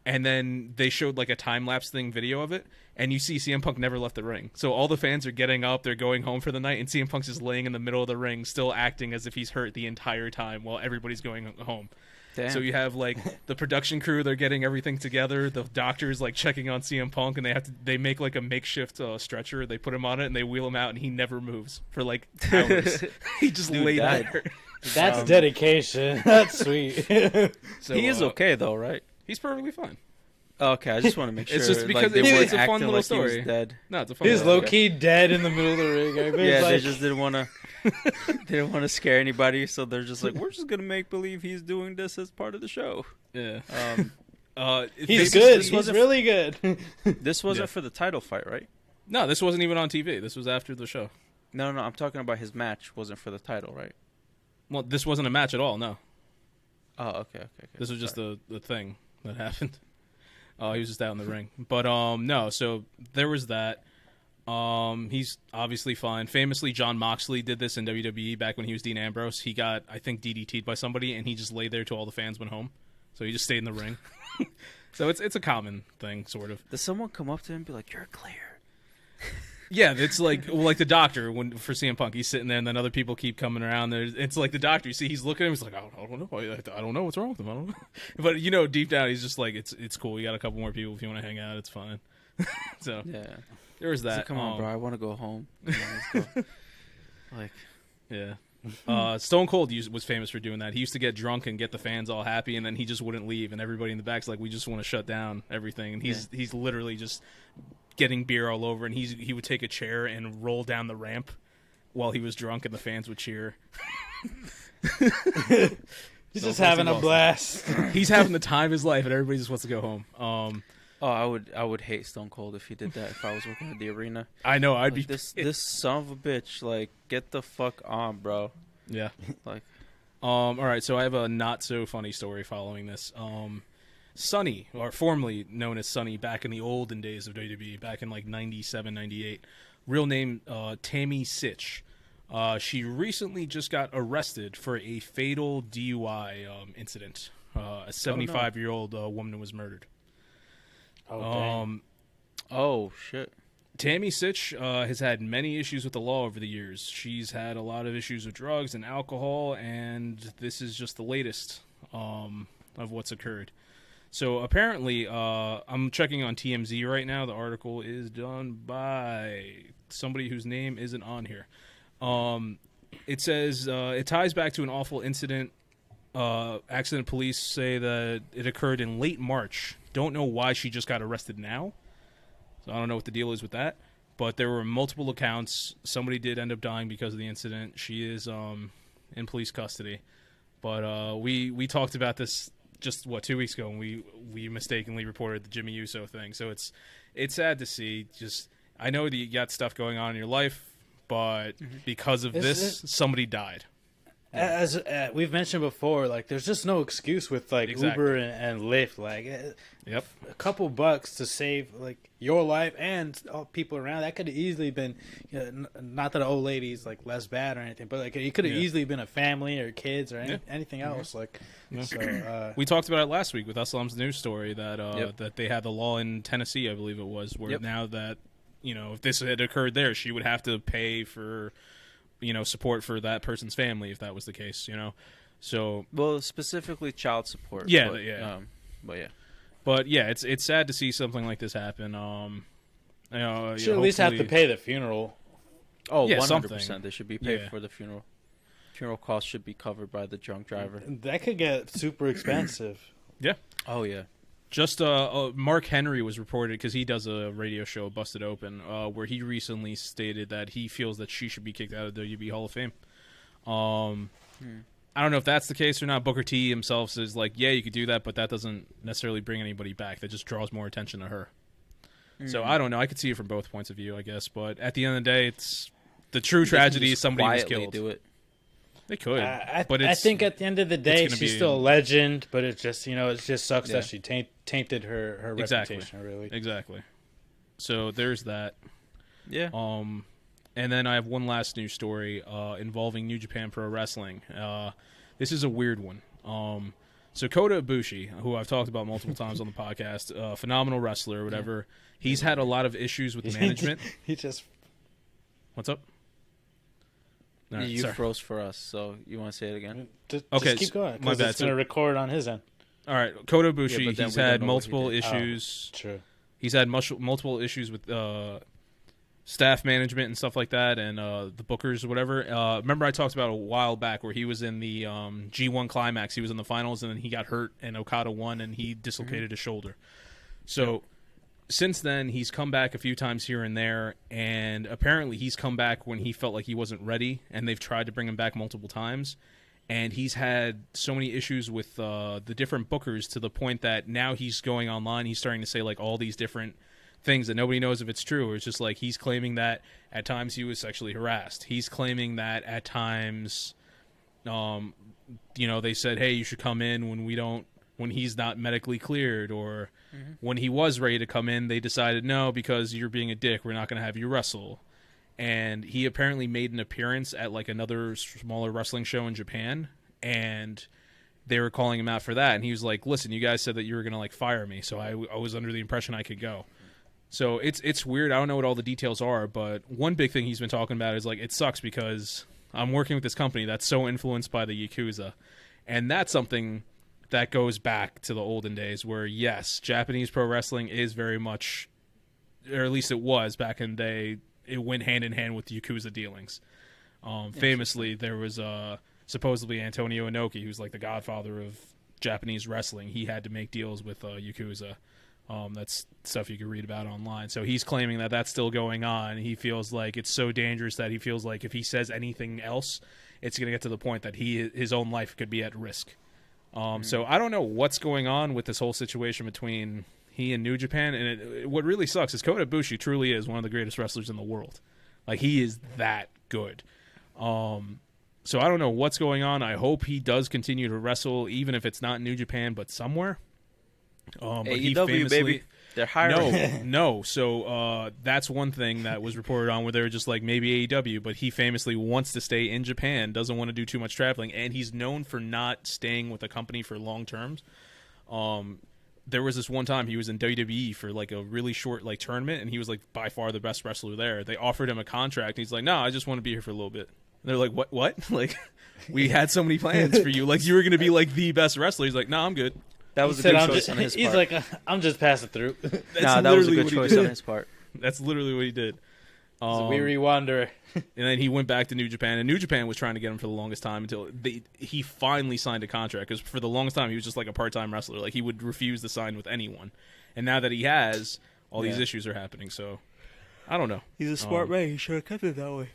And then they showed like a time lapse video of it, and you see CM Punk never left the ring. So all the fans are getting up, they're going home for the night, and CM Punk's just laying in the middle of the ring, still acting as if he's hurt the entire time while everybody's going home. Damn. So you have like the production crew, they're getting everything together. The doctors like checking on CM Punk, and they make like a makeshift stretcher. They put him on it and they wheel him out, and he never moves for like hours. He just laid there. That's dedication. That's sweet. So, he is okay though, right? He's perfectly fine. Okay, I just want to make sure. It's just because like, it's a fun little like story. He was dead. No, it's a fun. He's low key dead in the middle of the ring. Yeah, like, they just didn't want to. They didn't want to scare anybody, so they're just like, we're just gonna make believe he's doing this as part of the show. Yeah. He's good. He's really good. This wasn't for the title fight, right? No, this wasn't even on TV. This was after the show. No, I'm talking about his match. Wasn't for the title, right? Well, this wasn't a match at all. No. Oh, okay. This was just the thing that happened. He was just out in the ring. But no, so there was that. He's obviously fine. Famously, Jon Moxley did this in WWE back when he was Dean Ambrose. He got, I think, DDT'd by somebody, and he just lay there till all the fans went home. So he just stayed in the ring. So it's a common thing, sort of. Does someone come up to him and be like, "You're clear"? Yeah, it's like the doctor for CM Punk. He's sitting there, and then other people keep coming around. It's like the doctor. You see, he's looking at him. He's like, I don't know. I don't know what's wrong with him. I don't know. But deep down, he's just like, it's cool. You got a couple more people if you want to hang out. It's fine. So yeah, there was that. Like, come on, bro. I want to go home. Come on, let's go. Like, yeah. Stone Cold was famous for doing that. He used to get drunk and get the fans all happy, and then he just wouldn't leave, and everybody in the back's like, we just want to shut down everything. And he's literally just getting beer all over, and he would take a chair and roll down the ramp while he was drunk, and the fans would cheer. He's just having a blast. He's having the time of his life, and everybody just wants to go home. I would hate Stone Cold if he did that. If I was working at the arena, I know I'd like, be this son of a bitch. Like, get the fuck on, bro. Yeah. Like, all right. So I have a not so funny story following this. Sunny, or formerly known as Sunny, back in the olden days of WWE, back in like 97, 98. Real name Tammy Sitch. She recently just got arrested for a fatal DUI incident. A 75-year-old woman was murdered. Oh shit. Tammy Sitch has had many issues with the law over the years. She's had a lot of issues with drugs and alcohol, and this is just the latest of what's occurred. So apparently, I'm checking on TMZ right now. The article is done by somebody whose name isn't on here. It says it ties back to an awful incident. Accident police say that it occurred in late March. Don't know why she just got arrested now. So I don't know what the deal is with that. But there were multiple accounts. Somebody did end up dying because of the incident. She is in police custody. But we talked about this just 2 weeks ago, and we mistakenly reported the Jimmy Uso thing. So it's sad to see. Just, I know that you got stuff going on in your life, but because of somebody died. As we've mentioned before, like, there's just no excuse with like Uber and Lyft. Like, yep, a couple bucks to save like your life and all people around. That could have easily been, not that an old lady's like less bad or anything, but like it could have easily been a family or kids or anything else. Like, so we talked about it last week with Eslam's news story that that they had the law in Tennessee, I believe it was, where now that if this had occurred there, she would have to pay for, support for that person's family if that was the case, So, well, specifically child support. Yeah, but, yeah. But yeah, it's sad to see something like this happen. Should at least have to pay the funeral. Oh, yeah, 100%. something. They should be paid Yeah. for the funeral. Funeral costs should be covered by the drunk driver. That could get super expensive. Yeah. Oh, yeah. Just Mark Henry was reported, because he does a radio show, Busted Open, where he recently stated that he feels that she should be kicked out of the WB Hall of Fame. I don't know if that's the case or not. Booker T himself says, like, yeah, you could do that, but that doesn't necessarily bring anybody back. That just draws more attention to her. So I don't know. I could see it from both points of view, I guess. But at the end of the day, it's the true tragedy is somebody was killed. Do it. They could. But I think at the end of the day, she's still a legend. But it just, it just sucks that she tainted her reputation, really. Exactly. So there's that. Yeah. And then I have one last news story involving New Japan Pro Wrestling. This is a weird one. So Kota Ibushi, who I've talked about multiple times on the podcast, phenomenal wrestler or whatever, he's had a lot of issues with management. He just... What's up? Right, you froze for us, so you want to say it again? Just Okay, keep going. my bad. It's going to record on his end. All right, Kota Ibushi, Yeah, he's had multiple issues. True. He's had multiple issues with staff management and stuff like that, and the bookers or whatever. Remember I talked about a while back where he was in the G1 Climax. He was in the finals, and then he got hurt, and Okada won, and he dislocated his shoulder. So since then, he's come back a few times here and there, and apparently he's come back when he felt like he wasn't ready, and they've tried to bring him back multiple times. And he's had so many issues with the different bookers to the point that now he's going online. He's starting to say like all these different things that nobody knows if it's true. Or it's just like he's claiming that at times he was sexually harassed. He's claiming that at times, they said, hey, you should come in when he's not medically cleared, or when he was ready to come in, they decided, no, because you're being a dick, we're not going to have you wrestle. And he apparently made an appearance at like another smaller wrestling show in Japan, and they were calling him out for that. And he was like, listen, you guys said that you were going to like fire me, so I was under the impression I could go. So it's weird. I don't know what all the details are, but one big thing he's been talking about is like, it sucks because I'm working with this company that's so influenced by the Yakuza. And that's something that goes back to the olden days where, yes, Japanese pro wrestling is very much, or at least it was back in the day, it went hand in hand with Yakuza dealings. Famously, there was supposedly Antonio Inoki, who's like the godfather of Japanese wrestling. He had to make deals with Yakuza. That's stuff you can read about online. So he's claiming that that's still going on. He feels like it's so dangerous that he feels like if he says anything else, it's going to get to the point that his own life could be at risk. So I don't know what's going on with this whole situation between he and New Japan. And what really sucks is Kota Ibushi truly is one of the greatest wrestlers in the world. Like, he is that good. So I don't know what's going on. I hope he does continue to wrestle, even if it's not New Japan, but somewhere. But AEW, baby. They're hiring. No. So that's one thing that was reported on where they were just like, maybe AEW, but he famously wants to stay in Japan, doesn't want to do too much traveling, and he's known for not staying with a company for long terms. There was this one time he was in WWE for like a really short like tournament, and he was like by far the best wrestler there. They offered him a contract, and he's like, no, I just want to be here for a little bit. And they're like, what? Like, we had so many plans for you. Like, you were going to be like the best wrestler. He's like, no, I'm good. That was a good choice on his part. He's like, I'm just passing through. That was a good choice on his part. That's literally what he did. He's a weary wanderer. And then he went back to New Japan, and New Japan was trying to get him for the longest time until he finally signed a contract, because for the longest time he was just like a part-time wrestler. Like, he would refuse to sign with anyone. And now that he has, all these issues are happening, so I don't know. He's a smart man. He should have kept it that way.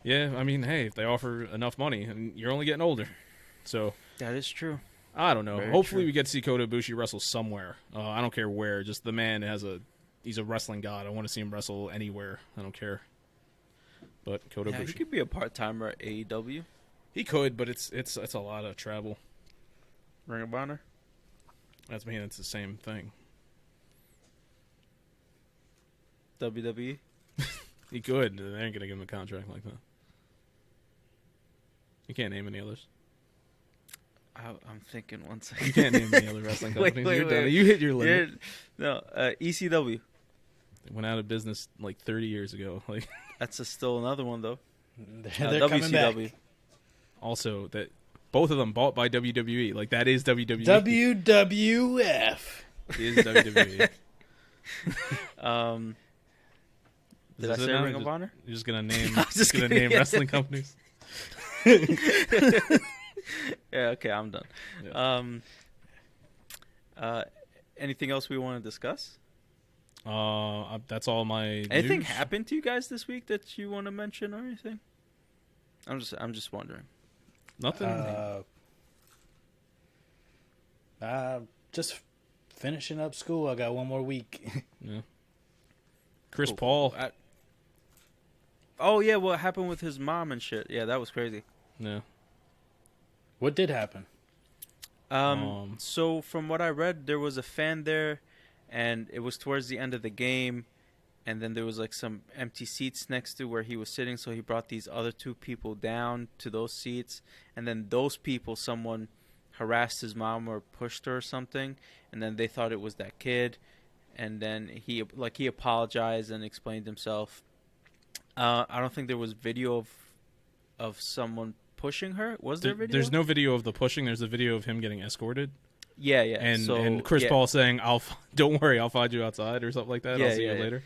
Yeah, I mean, hey, if they offer enough money, and you're only getting older. So that is true. I don't know. Very Hopefully true. we get to see Kota Ibushi wrestle somewhere. I don't care where. Just the man he's a wrestling god. I want to see him wrestle anywhere. I don't care. But Kota Ibushi. He could be a part-timer at AEW. He could, but it's a lot of travel. Ring of Honor. That's it's the same thing. WWE. He could. They ain't gonna give him a contract like that. You can't name any others. I'm thinking one second. You can't name any other wrestling companies. Wait. You're done. You hit your limit. No, ECW. They went out of business like 30 years ago. Like That's still another one though. They're coming back. also that both of them bought by WWE. Like that is WWE. WWF is WWE. Did I say Ring of Honor? You're just gonna name wrestling companies. Yeah, okay, I'm done. Yeah. Anything else we want to discuss? That's all my. Anything news. happened to you guys this week that you want to mention or anything? I'm just wondering. Nothing. Just finishing up school. I got one more week. Yeah. Chris Paul. Oh yeah, what happened with his mom and shit? Yeah, that was crazy. Yeah. What did happen? So from what I read, there was a fan there, and it was towards the end of the game, and then there was like some empty seats next to where he was sitting, so he brought these other two people down to those seats, and then those people, someone harassed his mom or pushed her or something, and then they thought it was that kid, and then he apologized and explained himself. I don't think there was video of someone pushing her. Was there video? There's no video of the pushing. There's a video of him getting escorted. Yeah. And Chris Paul saying, "Don't worry, I'll find you outside" or something like that. I'll see you later.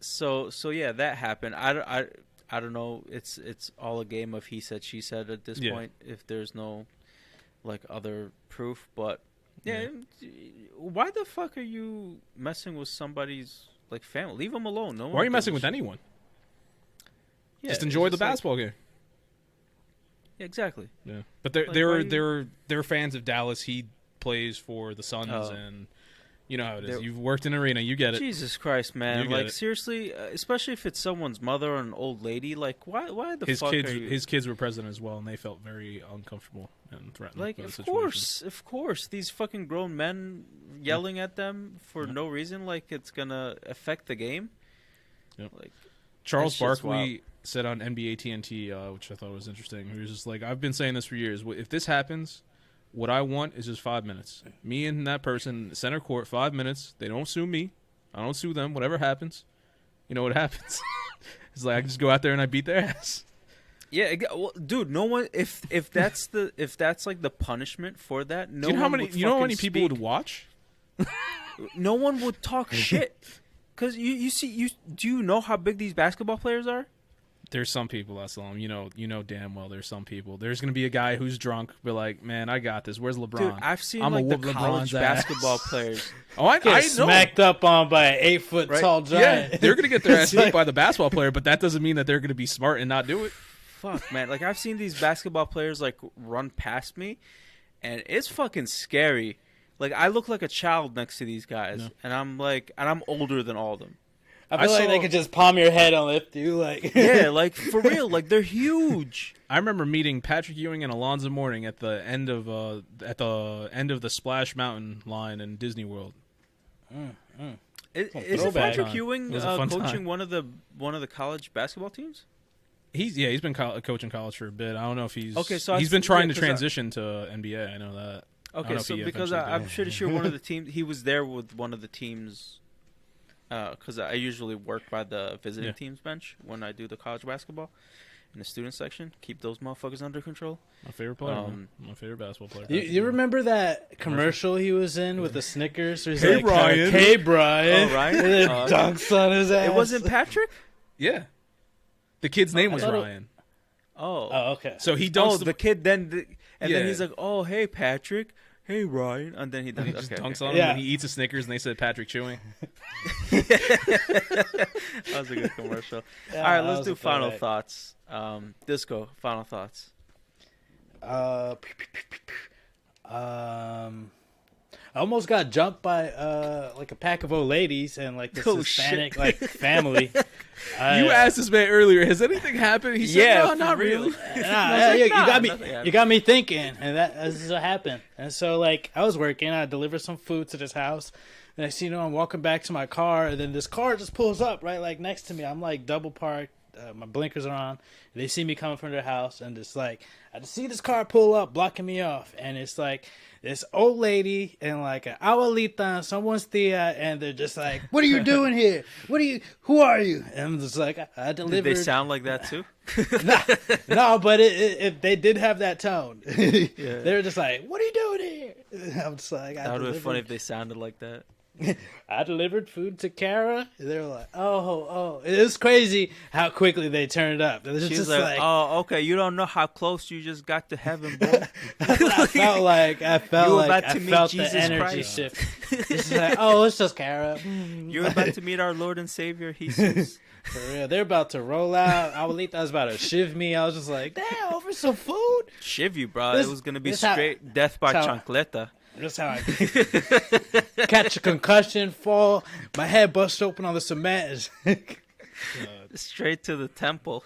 So yeah, that happened. I don't know. It's all a game of he said she said at this point. If there's no like other proof, but why the fuck are you messing with somebody's like family? Leave them alone. No. Why are you messing with anyone? Yeah, just enjoy the basketball game. Yeah, exactly. Yeah, but they're fans of Dallas. He plays for the Suns, and you know how it is. You've worked in an arena, you get it. Jesus Christ, man! Like seriously, especially if it's someone's mother or an old lady. Like, why the fuck are you? His kids were present as well, and they felt very uncomfortable and threatened. Like, of course, these fucking grown men yelling at them for no reason, like it's gonna affect the game. Yep. Like Charles Barkley said on NBA TNT, which I thought was interesting. He was just like, "I've been saying this for years. If this happens, what I want is just 5 minutes. Me and that person, center court, 5 minutes. They don't sue me. I don't sue them. Whatever happens, you know what happens. It's like I can just go out there and I beat their ass." Yeah, well, dude. No one. If that's like the punishment for that, no. Do you know how many speak. people would watch? No one would talk shit. Because do you know how big these basketball players are? There's some people, Eslam. You know damn well there's some people. There's gonna be a guy who's drunk, be like, "Man, I got this. Where's LeBron?" Dude, I've seen like the college basketball players. Oh, I know. Smacked up on by an 8 foot tall giant. Yeah, they're gonna get their ass beat by the basketball player, but that doesn't mean that they're gonna be smart and not do it. Fuck, man. Like I've seen these basketball players like run past me, and it's fucking scary. Like I look like a child next to these guys, and I'm older than all of them. I feel like they could just palm your head and lift you, like yeah, like for real, like they're huge. I remember meeting Patrick Ewing and Alonzo Mourning at the end of the Splash Mountain line in Disney World. Is Patrick Ewing coaching one of the college basketball teams? He's been coaching college for a bit. I don't know if he's So he's been trying to transition to NBA. I know that. Okay, so because I'm pretty sure one of the teams he was there with one of the teams. Because I usually work by the visiting teams bench when I do the college basketball in the student section. Keep those motherfuckers under control. My favorite player. My favorite basketball player. You remember that commercial he was in with the Snickers? Where he's Hey, like, Brian. Hey, Brian. Oh, Ryan? And then dunks on his ass. It wasn't Patrick? Yeah. The kid's name was Ryan. Oh, okay. So he dunks the kid then... then he's like, oh, hey, Patrick. Hey, Ryan. And then he just dunks on him and he eats a Snickers and they said Patrick Chewing. That was a good commercial. Yeah, all right, let's do final thoughts. Disco, final thoughts. I almost got jumped by like a pack of old ladies and like this Hispanic like family. You asked this man earlier, has anything happened? He said, no, not really. You got me thinking, and this is what happened. And so like I was working, I delivered some food to this house, and I'm walking back to my car, and then this car just pulls up right like next to me. I'm like double parked my blinkers are on. They see me coming from their house, and it's like I just see this car pull up, blocking me off, and it's like this old lady and like an abuelita and someone's tia, and they're just like, "What are you doing here? Who are you?" And I'm just like, "I delivered." Did they sound like that too? No, but they did have that tone. Yeah. They were just like, "What are you doing here?" I'm just like, that would have been funny if they sounded like that. I delivered food to Kara. They were like, oh. It was crazy how quickly they turned up. It was She's just like, oh, okay, you don't know how close you just got to heaven, boy. I felt like I felt Jesus the energy Christ. shift. It's like, oh, it's just Kara. You're about to meet our Lord and Savior, Jesus. For real, they're about to roll out. Abuelita was about to shiv me. I was just like, damn, over some food. Shiv you, bro. It was gonna be straight death by chancleta. That's how I catch a concussion, fall, my head bust open on the cement. Straight to the temple.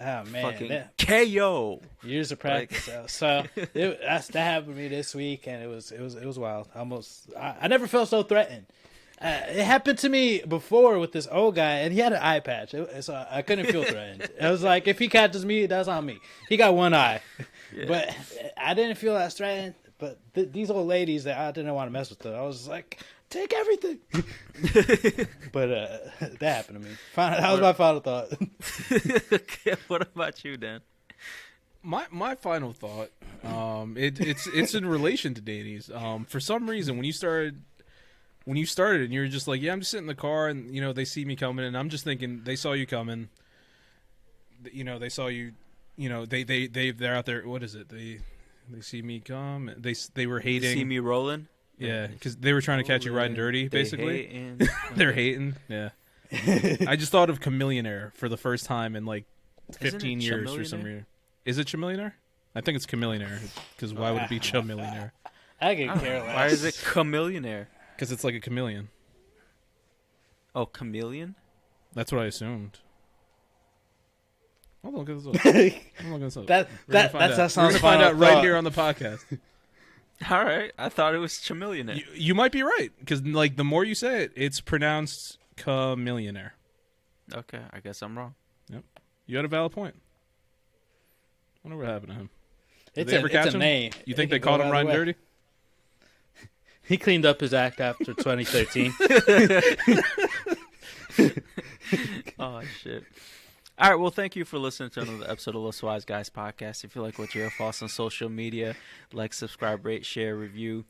Oh man, fucking KO. Years of practice. So that happened to me this week, and it was wild. I never felt so threatened. It happened to me before with this old guy, and he had an eye patch, so I couldn't feel threatened. It was like, if he catches me, that's on me. He got one eye, but I didn't feel that threatened. But these old ladies, that I didn't want to mess with them. I was like, take everything. But that happened to me. That was my final thought. Okay, what about you, Dan? My final thought, it's in relation to Danny's. For some reason, when you started, and you were just like, yeah, I'm just sitting in the car, and they see me coming, and I'm just thinking they saw you coming. They saw you. They're out there. What is it? They see me come. They were hating. They see me rolling. Yeah, because they were trying to catch you riding dirty, basically. They're hating. Yeah. I just thought of Chameleonaire for the first time in like 15 years for some reason. Is it Chameleonaire? I think it's Chameleonaire, because why would it be Chameleonaire? I could care less. Why is it Chameleonaire? Because it's like a chameleon. Oh, chameleon? That's what I assumed. I'll look this up. That sounds We're gonna find out right here on the podcast. All right, I thought it was Chameleonaire. You might be right, because like the more you say it, it's pronounced Chameleonaire. Okay, I guess I'm wrong. Yep, you had a valid point. I wonder what happened to him. Did It's they ever catch him? name. You think they caught him riding dirty? He cleaned up his act after 2013. Oh shit. All right, well, thank you for listening to another episode of Los Wise Guys podcast. If you like what you hear, follow us on social media, like, subscribe, rate, share, review.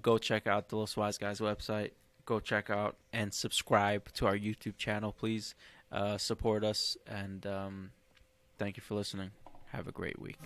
Go check out the Los Wise Guys website. Go check out and subscribe to our YouTube channel, please. Support us, and thank you for listening. Have a great week.